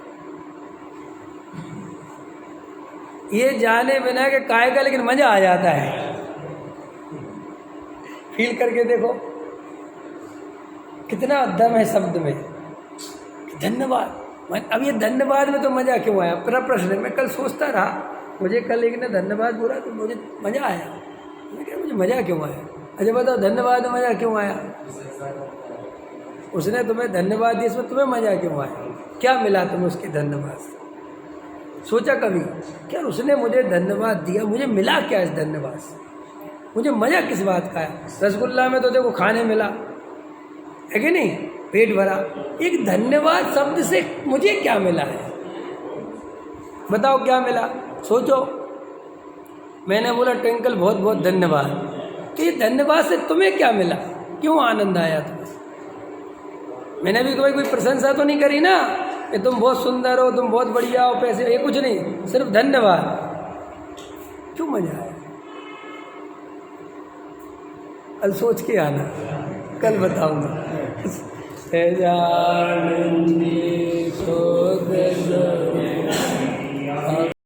ये जाने बिना के काय का, लेकिन मज़ा आ जाता है। फील करके देखो कितना दम है शब्द में, धन्यवाद। अब ये धन्यवाद में तो मज़ा क्यों आया, मेरा प्रश्न है। मैं कल सोचता रहा, मुझे कल एक ने धन्यवाद बोला तो मुझे मज़ा आया। मैं क्या मुझे मज़ा क्यों आया? अच्छा बताओ धन्यवाद में मज़ा क्यों आया? उसने तुम्हें धन्यवाद दिया, इसमें तुम्हें मज़ा क्यों आया? क्या मिला तुम्हें उसके धन्यवाद से? सोचा कभी क्या उसने मुझे धन्यवाद दिया, मुझे मिला क्या इस धन्यवाद से? मुझे मज़ा किस बात का है? रसगुल्ला में तो देखो खाने मिला है कि नहीं, पेट भरा। एक धन्यवाद शब्द से मुझे क्या मिला है? बताओ क्या मिला? सोचो। मैंने बोला ट्विंकल बहुत बहुत धन्यवाद, तो ये धन्यवाद से तुम्हें क्या मिला? क्यों आनंद आया तुम्हें? मैंने भी कोई प्रशंसा तो नहीं करी ना कि तुम बहुत सुंदर हो, तुम बहुत बढ़िया हो, पैसे, ये कुछ नहीं, सिर्फ धन्यवाद। क्यों मजा आया? कल सोच के आना, कल बताऊंगा।